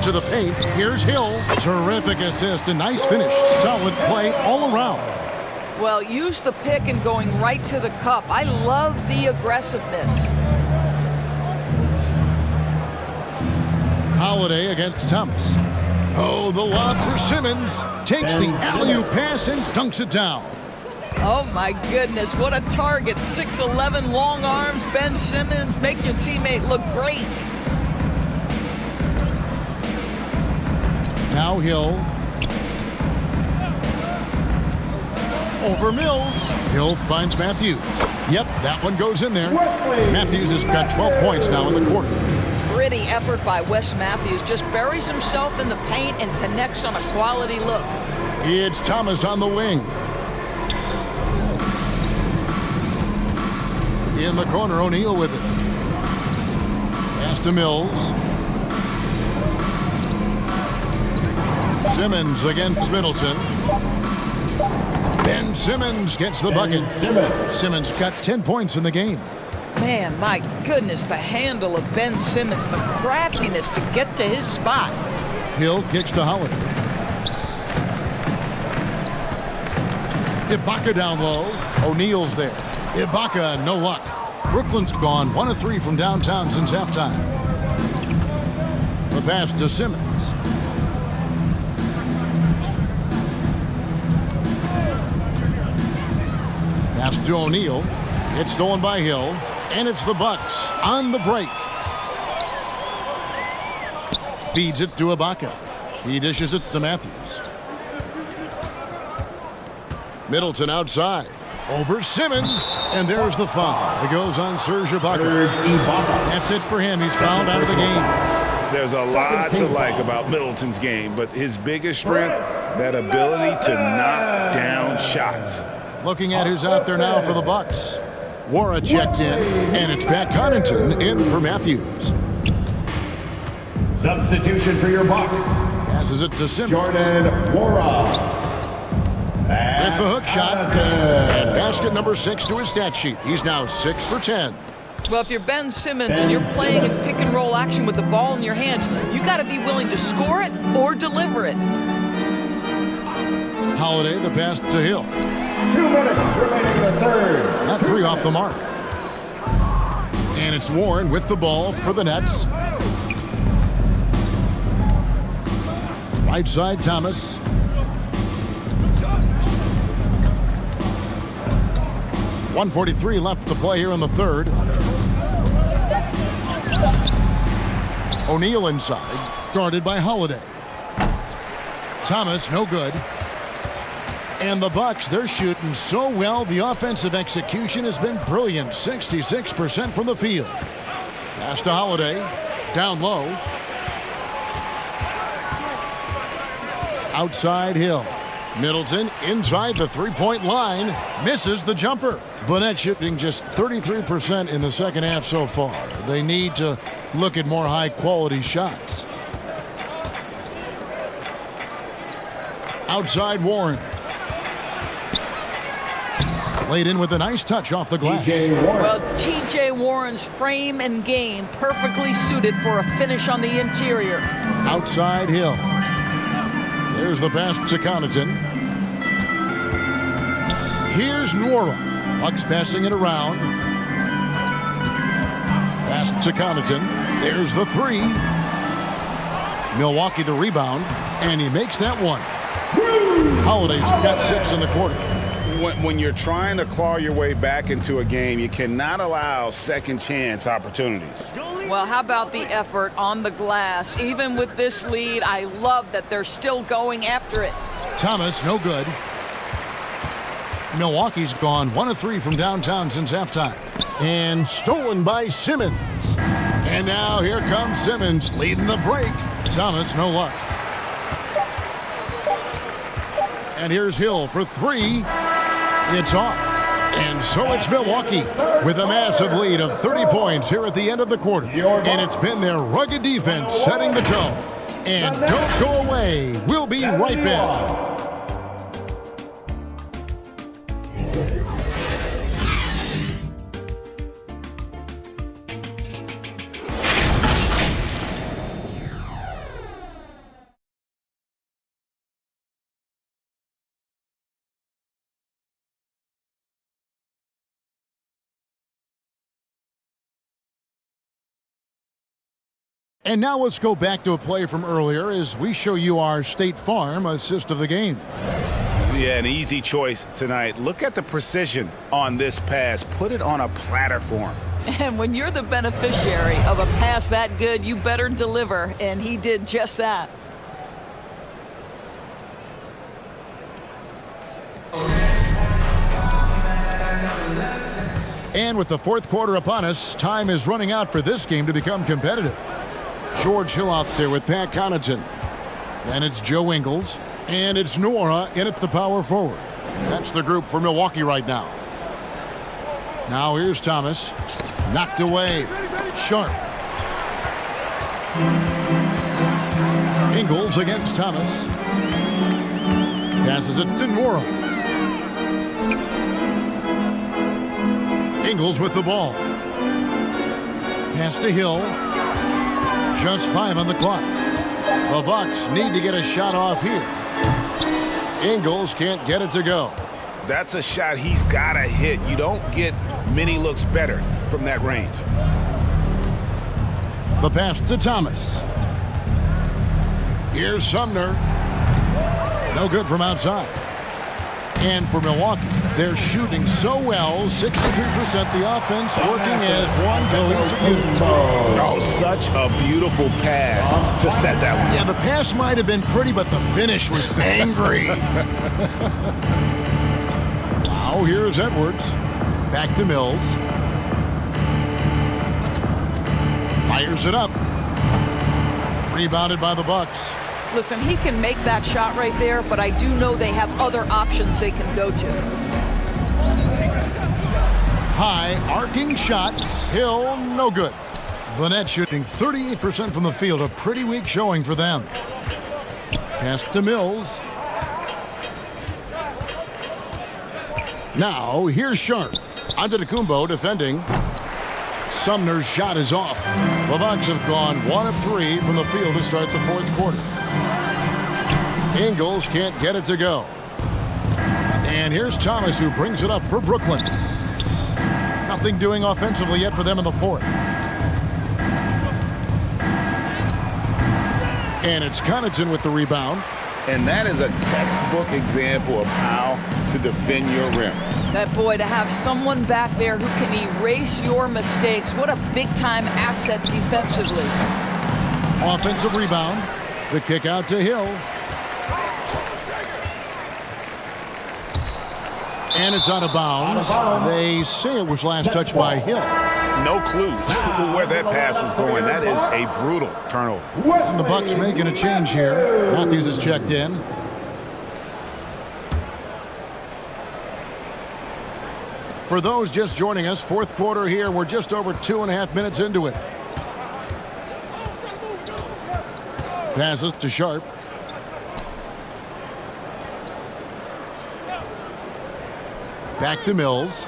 To the paint, here's Hill. Terrific assist, a nice finish. Solid play all around. Well, use the pick and going right to the cup. I love the aggressiveness. Holiday against Thomas. Oh, the lob for Simmons. Takes the alley-oop pass and dunks it down. Oh, my goodness. What a target. 6'11", long arms. Ben Simmons, make your teammate look great. Now Hill. Over Mills. Hill finds Matthews. Yep, that one goes in there. Matthews has got 12 points now in the quarter. Gritty effort by Wes Matthews. Just buries himself in the paint and connects on a quality look. It's Thomas on the wing. In the corner, O'Neal with it. Pass to Mills. Simmons against Middleton. Ben Simmons gets the bucket. Simmons got 10 points in the game. Man, my goodness, the handle of Ben Simmons, the craftiness to get to his spot. Hill kicks to Holiday. Ibaka down low. O'Neal's there. Ibaka, no luck. Brooklyn's gone 1 of 3 from downtown since halftime. The pass to Simmons. Pass to O'Neal. It's stolen by Hill. And it's the Bucks on the break. Feeds it to Ibaka. He dishes it to Matthews. Middleton outside. Over Simmons. And there's the foul. It goes on Serge Ibaka. That's it for him. He's fouled out of the game. There's a lot to like about Middleton's game, but his biggest strength, that ability to knock down shots. Looking at who's out there now for the Bucks. Wara checked in, and it's Pat Connaughton in for Matthews. Substitution for your Bucks. Passes it to Simmons. Jordan Wara. With the hook shot. And basket number 6 to his stat sheet. He's now 6 for 10. Well, if you're Ben Simmons and you're playing in pick and roll action with the ball in your hands, you got to be willing to score it or deliver it. Holiday, the pass to Hill. 2 minutes remaining in the third. That 3 off the mark. And it's Warren with the ball for the Nets. Right side, Thomas. 1:43 left to play here in the third. O'Neal inside, guarded by Holiday. Thomas, no good. And the Bucks, they're shooting so well. The offensive execution has been brilliant. 66% from the field. Pass to Holiday. Down low. Outside Hill. Middleton inside the three-point line. Misses the jumper. Burnett shooting just 33% in the second half so far. They need to look at more high-quality shots. Outside Warren. Laid in with a nice touch off the glass. Well, T.J. Warren's frame and game perfectly suited for a finish on the interior. Outside Hill. There's the pass to Connaughton. Here's Nwora. Bucks passing it around. Pass to Connaughton. There's the three. Milwaukee the rebound, and he makes that one. Holiday's got 6 in the quarter. When you're trying to claw your way back into a game, you cannot allow second chance opportunities. Well, how about the effort on the glass? Even with this lead, I love that they're still going after it. Thomas, no good. Milwaukee's gone 1 of 3 from downtown since halftime. And stolen by Simmons. And now here comes Simmons leading the break. Thomas, no luck. And here's Hill for 3. It's off. And so it's Milwaukee with a massive lead of 30 points here at the end of the quarter. And it's been their rugged defense setting the tone. And don't go away. We'll be right back. And now let's go back to a play from earlier as we show you our State Farm assist of the game. Yeah, an easy choice tonight. Look at the precision on this pass. Put it on a platter for him. And when you're the beneficiary of a pass that good, you better deliver, and he did just that. And with the fourth quarter upon us, time is running out for this game to become competitive. George Hill out there with Pat Connaughton. Then it's Joe Ingles. And it's Nwora in at the power forward. That's the group for Milwaukee right now. Now here's Thomas. Knocked away. Sharp. Ingles against Thomas. Passes it to Nwora. Ingles with the ball. Pass to Hill. Just 5 on the clock. The Bucks need to get a shot off here. Ingles can't get it to go. That's a shot he's got to hit. You don't get many looks better from that range. The pass to Thomas. Here's Sumner. No good from outside. And for Milwaukee, they're shooting so well, 63% the offense working as one cohesive unit. Oh, such a beautiful pass to set that one. Yeah, the pass might have been pretty, but the finish was angry. Now here's Edwards. Back to Mills. Fires it up. Rebounded by the Bucks. Listen, he can make that shot right there, but I do know they have other options they can go to. High, arcing shot. Hill, no good. Burnett shooting 38% from the field, a pretty weak showing for them. Pass to Mills. Now, here's Sharp. Antetokounmpo defending. Sumner's shot is off. The Bucks have gone 1 of 3 from the field to start the fourth quarter. Ingles can't get it to go. And here's Thomas, who brings it up for Brooklyn. Nothing doing offensively yet for them in the fourth. And it's Connaughton with the rebound. And that is a textbook example of how to defend your rim. That boy, to have someone back there who can erase your mistakes, what a big-time asset defensively. Offensive rebound. The kick out to Hill. And it's out of bounds. They say it was last touched by Hill. No clue where that pass was going. That is a brutal turnover. And the Bucks making a change here. Matthews is checked in. For those just joining us, fourth quarter here. We're just over 2.5 minutes into it. Passes to Sharp. Back to Mills.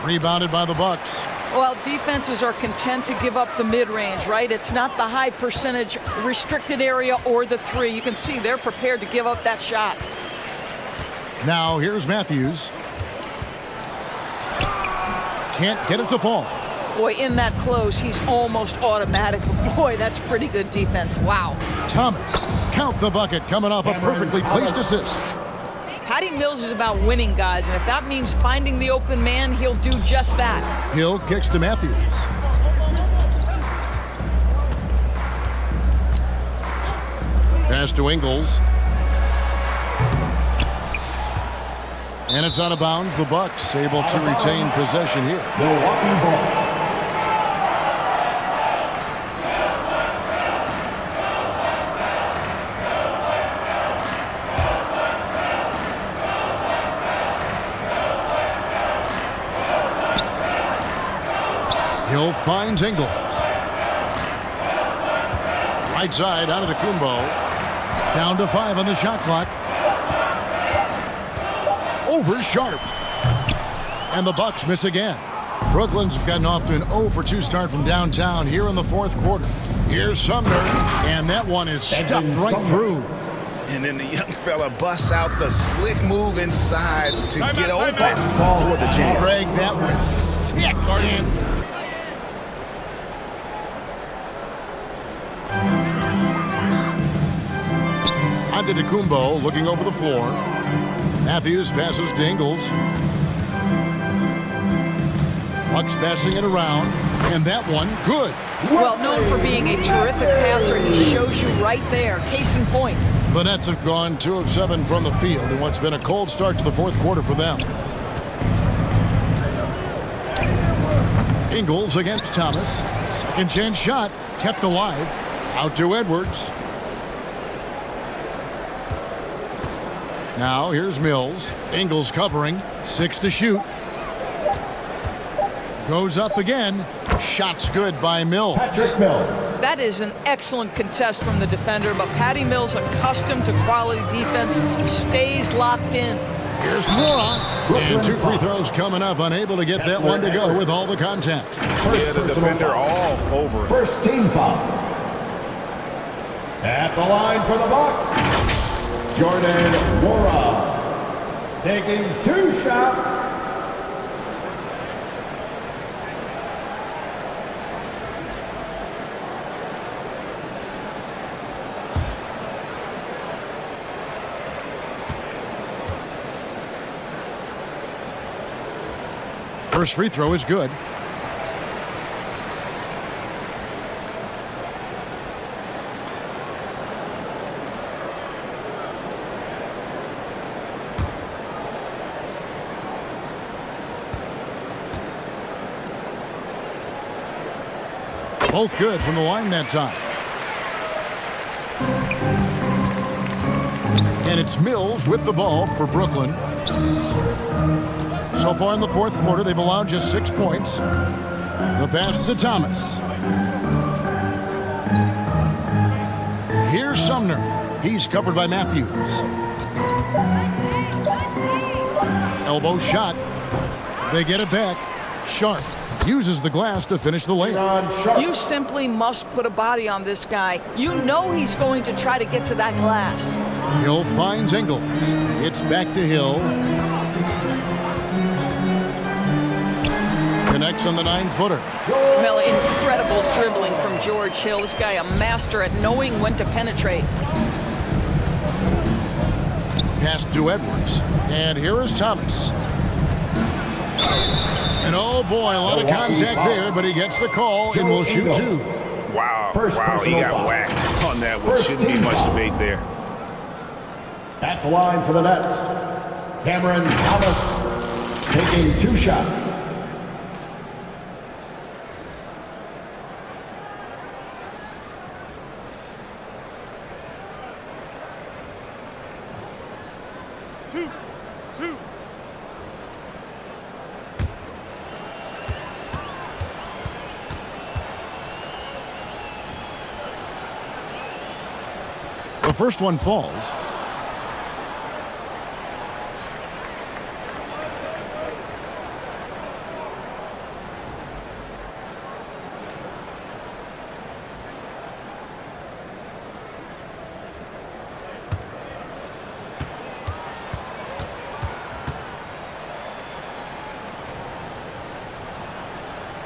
Rebounded by the Bucks. Well, defenses are content to give up the mid-range, right? It's not the high percentage restricted area or the three. You can see they're prepared to give up that shot. Now here's Matthews. Can't get it to fall. Boy, in that close, he's almost automatic. But boy, that's pretty good defense. Wow. Thomas, count the bucket, coming off a perfectly placed assist. Patty Mills is about winning, guys, and if that means finding the open man, he'll do just that. Hill kicks to Matthews. Pass to Ingles. And it's out of bounds. The Bucks able to retain possession here. Milwaukee ball. Hill finds Ingles. Right side out of the Kumbo. Down to 5 on the shot clock. Over Sharp. And the Bucks miss again. Brooklyn's gotten off to an 0-for-2 start from downtown here in the fourth quarter. Here's Sumner, and that one is stuffed right through. And then the young fella busts out the slick move inside to get open for the jam. Greg, that was sick. Antetokounmpo looking over the floor. Matthews passes to Ingles. Bucks passing it around, and that one good. Well, known for being a terrific passer, he shows you right there. Case in point. The Nets have gone 2 of 7 from the field in what's been a cold start to the fourth quarter for them. Ingles against Thomas. Second chance shot kept alive. Out to Edwards. Now here's Mills. Ingles covering. 6 to shoot. Goes up again. Shot's good by Mills. Patrick Mills. That is an excellent contest from the defender, but Patty Mills, accustomed to quality defense, stays locked in. Here's Moore. And 2 free throws coming up. Unable to get that one to go with all the contact. Yeah, the defender all over it. First team foul. At the line for the Bucks, Jordan Nwora. Taking 2 shots. First free throw is good. Both good from the line that time. And it's Mills with the ball for Brooklyn. So far in the fourth quarter, they've allowed just 6 points. The pass to Thomas. Here's Sumner. He's covered by Matthews. Elbow shot. They get it back. Sharp uses the glass to finish the layup. You simply must put a body on this guy. You know he's going to try to get to that glass. Hill finds Ingles. It's back to Hill. connects on the 9-footer. Well, incredible dribbling from George Hill. This guy a master at knowing when to penetrate. Pass to Edwards. And here is Thomas. And oh boy, a lot of contact there, but he gets the call and will shoot 2. Wow, he got whacked on that one. Shouldn't be much debate there. At the line for the Nets, Cameron Thomas taking 2 shots. The first one falls.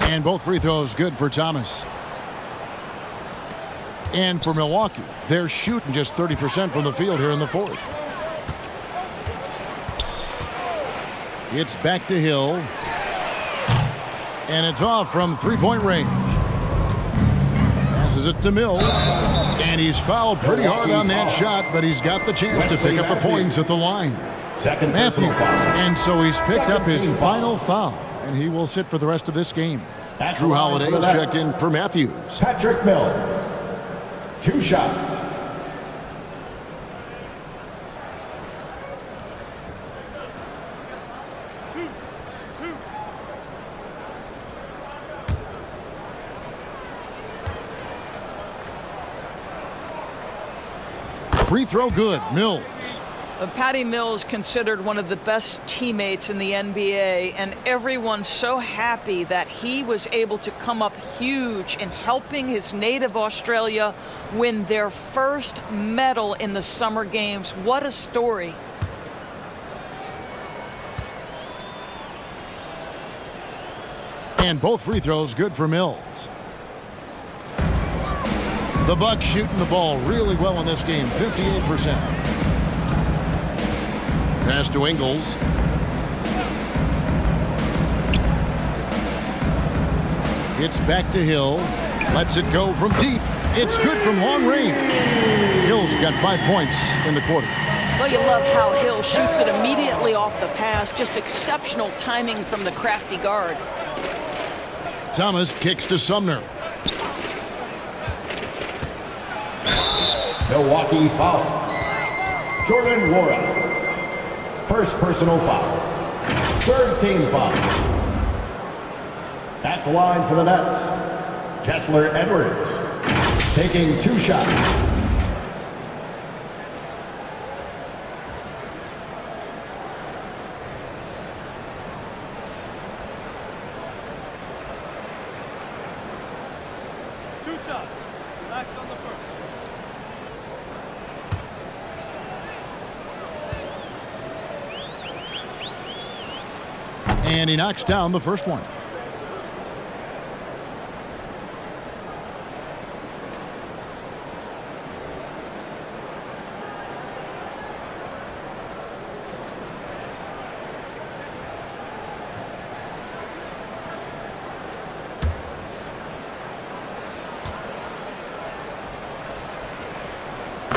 And both free throws good for Thomas. And for Milwaukee, they're shooting just 30% from the field here in the 4th. It's back to Hill. And it's off from 3-point range. Passes it to Mills. And he's fouled pretty hard on that shot, but he's got the chance to pick up the points at the line. Second Matthews. And so he's picked up his final foul, and he will sit for the rest of this game. Drew Holiday is checked in for Matthews. Patrick Mills, 2 shots. Free throw good, Mills. Patty Mills considered one of the best teammates in the NBA, and everyone's so happy that he was able to come up huge in helping his native Australia win their first medal in the Summer Games. What a story. And both free throws good for Mills. The Bucks shooting the ball really well in this game, 58%. Pass to Ingles. It's back to Hill. Lets it go from deep. It's good from long range. Hill's got 5 points in the quarter. Well, you love how Hill shoots it immediately off the pass. Just exceptional timing from the crafty guard. Thomas kicks to Sumner. Milwaukee foul. Jordan Nwora. First personal foul. Third team foul. At the line for the Nets, Kessler Edwards taking 2 shots. And he knocks down the first one.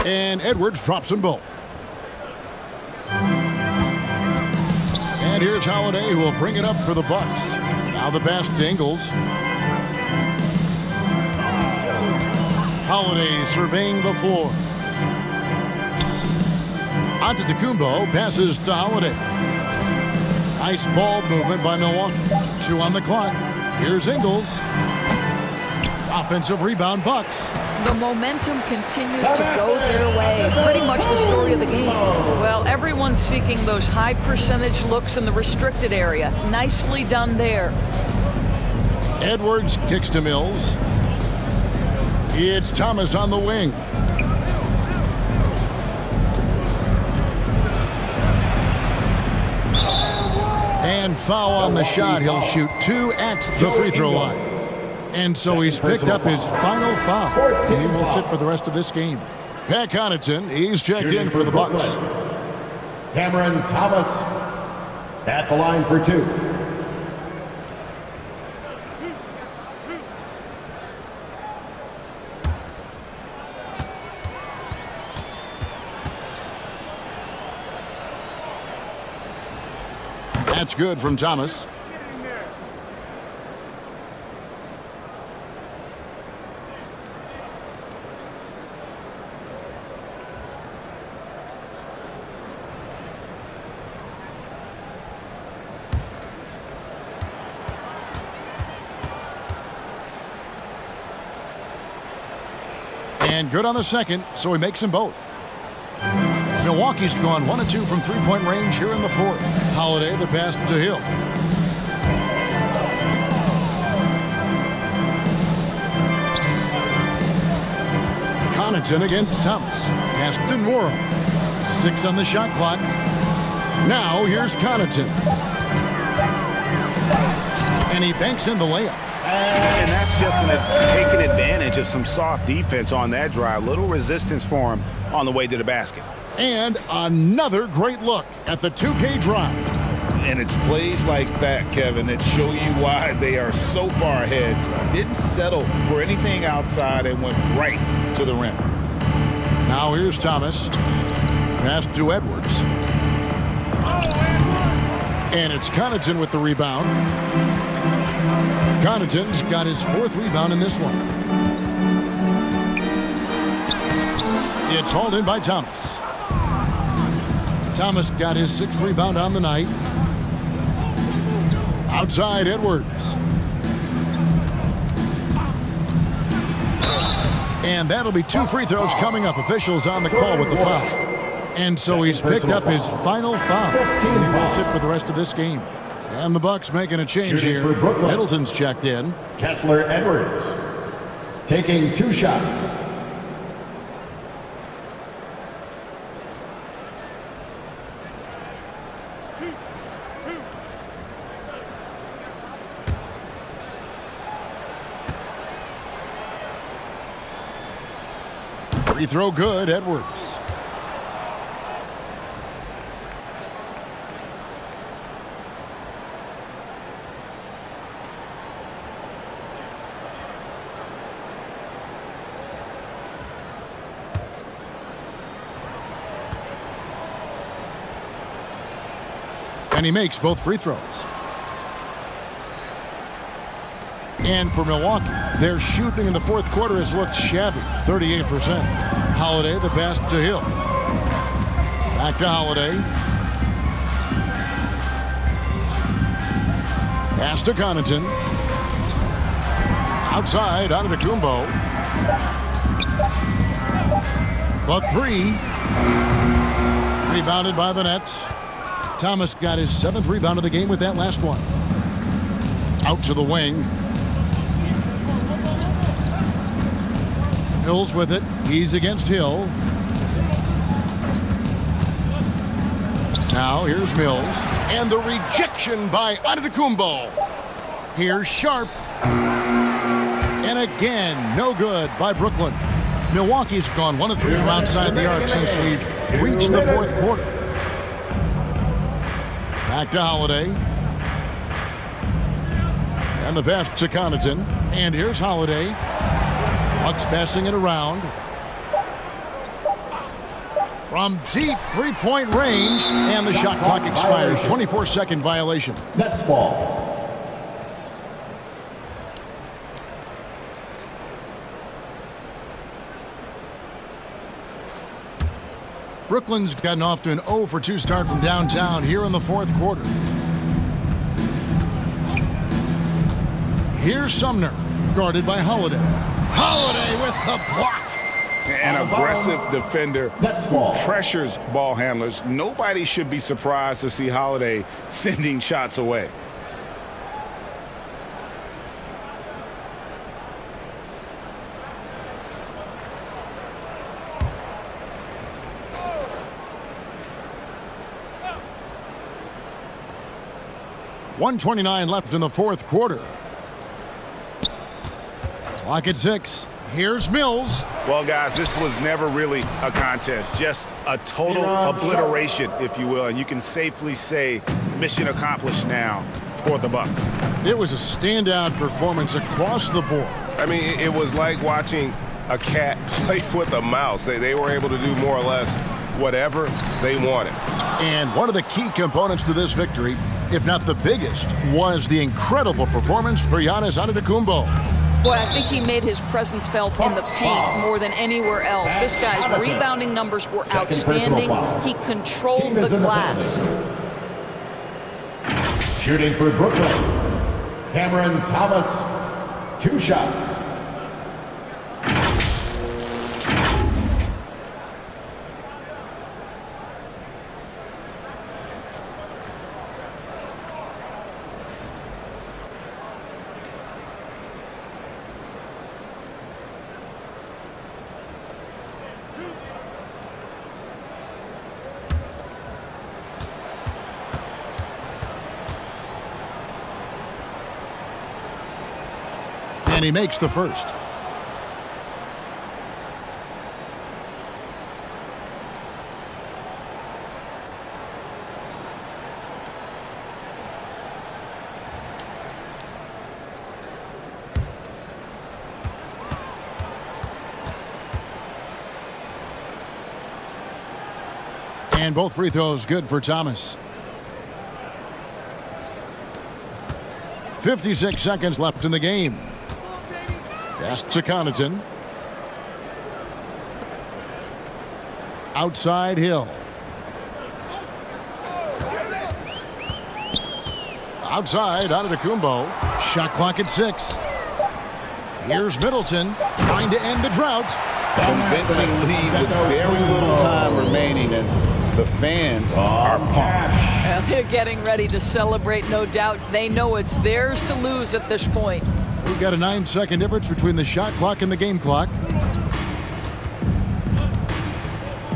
And Edwards drops them both. And here's Holiday, who will bring it up for the Bucks. Now the pass to Ingles. Holiday surveying the floor. Antetokounmpo passes to Holiday. Nice ball movement by Milwaukee. 2 on the clock. Here's Ingles. Offensive rebound, Bucks. The momentum continues to go their way. Pretty much the story of the game. Well, everyone's seeking those high percentage looks in the restricted area. Nicely done there. Edwards kicks to Mills. It's Thomas on the wing. And foul on the shot. He'll shoot 2 at the free throw line. And so he's picked up his final foul. He will sit for the rest of this game. Pat Connaughton, he's checked in for the Bucks. Cameron Thomas at the line for 2. That's good from Thomas. And good on the second, so he makes them both. Milwaukee's gone 1 of 2 from three-point range here in the fourth. Holiday, the pass to Hill. Connaughton against Thomas. Pass to Nwora. 6 on the shot clock. Now here's Connaughton. And he banks in the layup. And that's just taking advantage of some soft defense on that drive. Little resistance for him on the way to the basket. And another great look at the 2K drive. And it's plays like that, Kevin, that show you why they are so far ahead. Didn't settle for anything outside and went right to the rim. Now here's Thomas. Pass to Edwards. And it's Connaughton with the rebound. Connaughton's got his 4th rebound in this one. It's hauled in by Thomas. Thomas got his 6th rebound on the night. Outside Edwards. And that'll be 2 free throws coming up. Officials on the call with the foul. And so he's picked up his final foul. He will sit for the rest of this game. And the Bucks making a change here. Middleton's checked in. Kessler Edwards taking 2 shots. Free throw good, Edwards. And he makes both free throws. And for Milwaukee, their shooting in the fourth quarter has looked shabby, 38%. Holiday, the pass to Hill. Back to Holiday. Pass to Connaughton. Outside, Antetokounmpo. The 3. Rebounded by the Nets. Thomas got his 7th rebound of the game with that last one. Out to the wing. Mills with it. He's against Hill. Now here's Mills. And the rejection by Antetokounmpo. Here's Sharp. And again, no good by Brooklyn. Milwaukee's gone 1 of 3 from outside the arc since we've reached the fourth quarter. Back to Holiday. And the pass to Connaughton. And here's Holiday. Bucks passing it around. From deep three-point range. And the shot clock expires. 24-second violation. Nets ball. Brooklyn's gotten off to an 0 for 2 start from downtown here in the fourth quarter. Here's Sumner, guarded by Holiday. Holiday with the block. An aggressive defender who pressures ball handlers. Nobody should be surprised to see Holiday sending shots away. 1:29 left in the fourth quarter. Clock at 6. Here's Mills. Well, guys, this was never really a contest, just a total obliteration, if you will, and you can safely say mission accomplished now for the Bucks. It was a standout performance across the board. I mean, it was like watching a cat play with a mouse. They were able to do more or less whatever they wanted. And one of the key components to this victory, if not the biggest, was the incredible performance for Giannis Antetokounmpo. Boy, I think he made his presence felt in the paint more than anywhere else. This guy's rebounding numbers were outstanding. He controlled the glass. Shooting for Brooklyn, Cameron Thomas, 2 shots. And he makes the first. And both free throws good for Thomas. 56 seconds left in the game. Pass to Connaughton. Outside Hill. Outside Antetokounmpo. Shot clock at 6. Here's Middleton trying to end the drought. Convincing lead with very little time remaining, and the fans are pumped. Well, they're getting ready to celebrate, no doubt. They know it's theirs to lose at this point. We've got a 9-second difference between the shot clock and the game clock.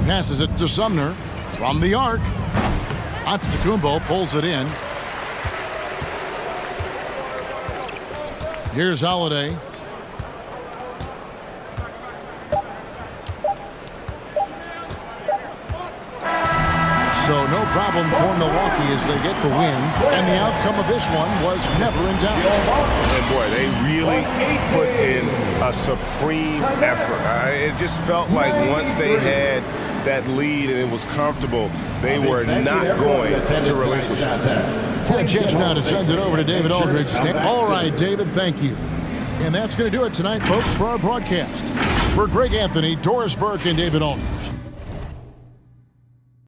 Passes it to Sumner from the arc. Antetokounmpo pulls it in. Here's Holiday. So no problem for Milwaukee as they get the win. And the outcome of this one was never in doubt. And boy, they really put in a supreme effort. It just felt like once they had that lead and it was comfortable, they were not going to relinquish it. Get a chance now to send it over to David Aldridge. All right, David, thank you. And that's going to do it tonight, folks, for our broadcast. For Greg Anthony, Doris Burke, and David Aldridge,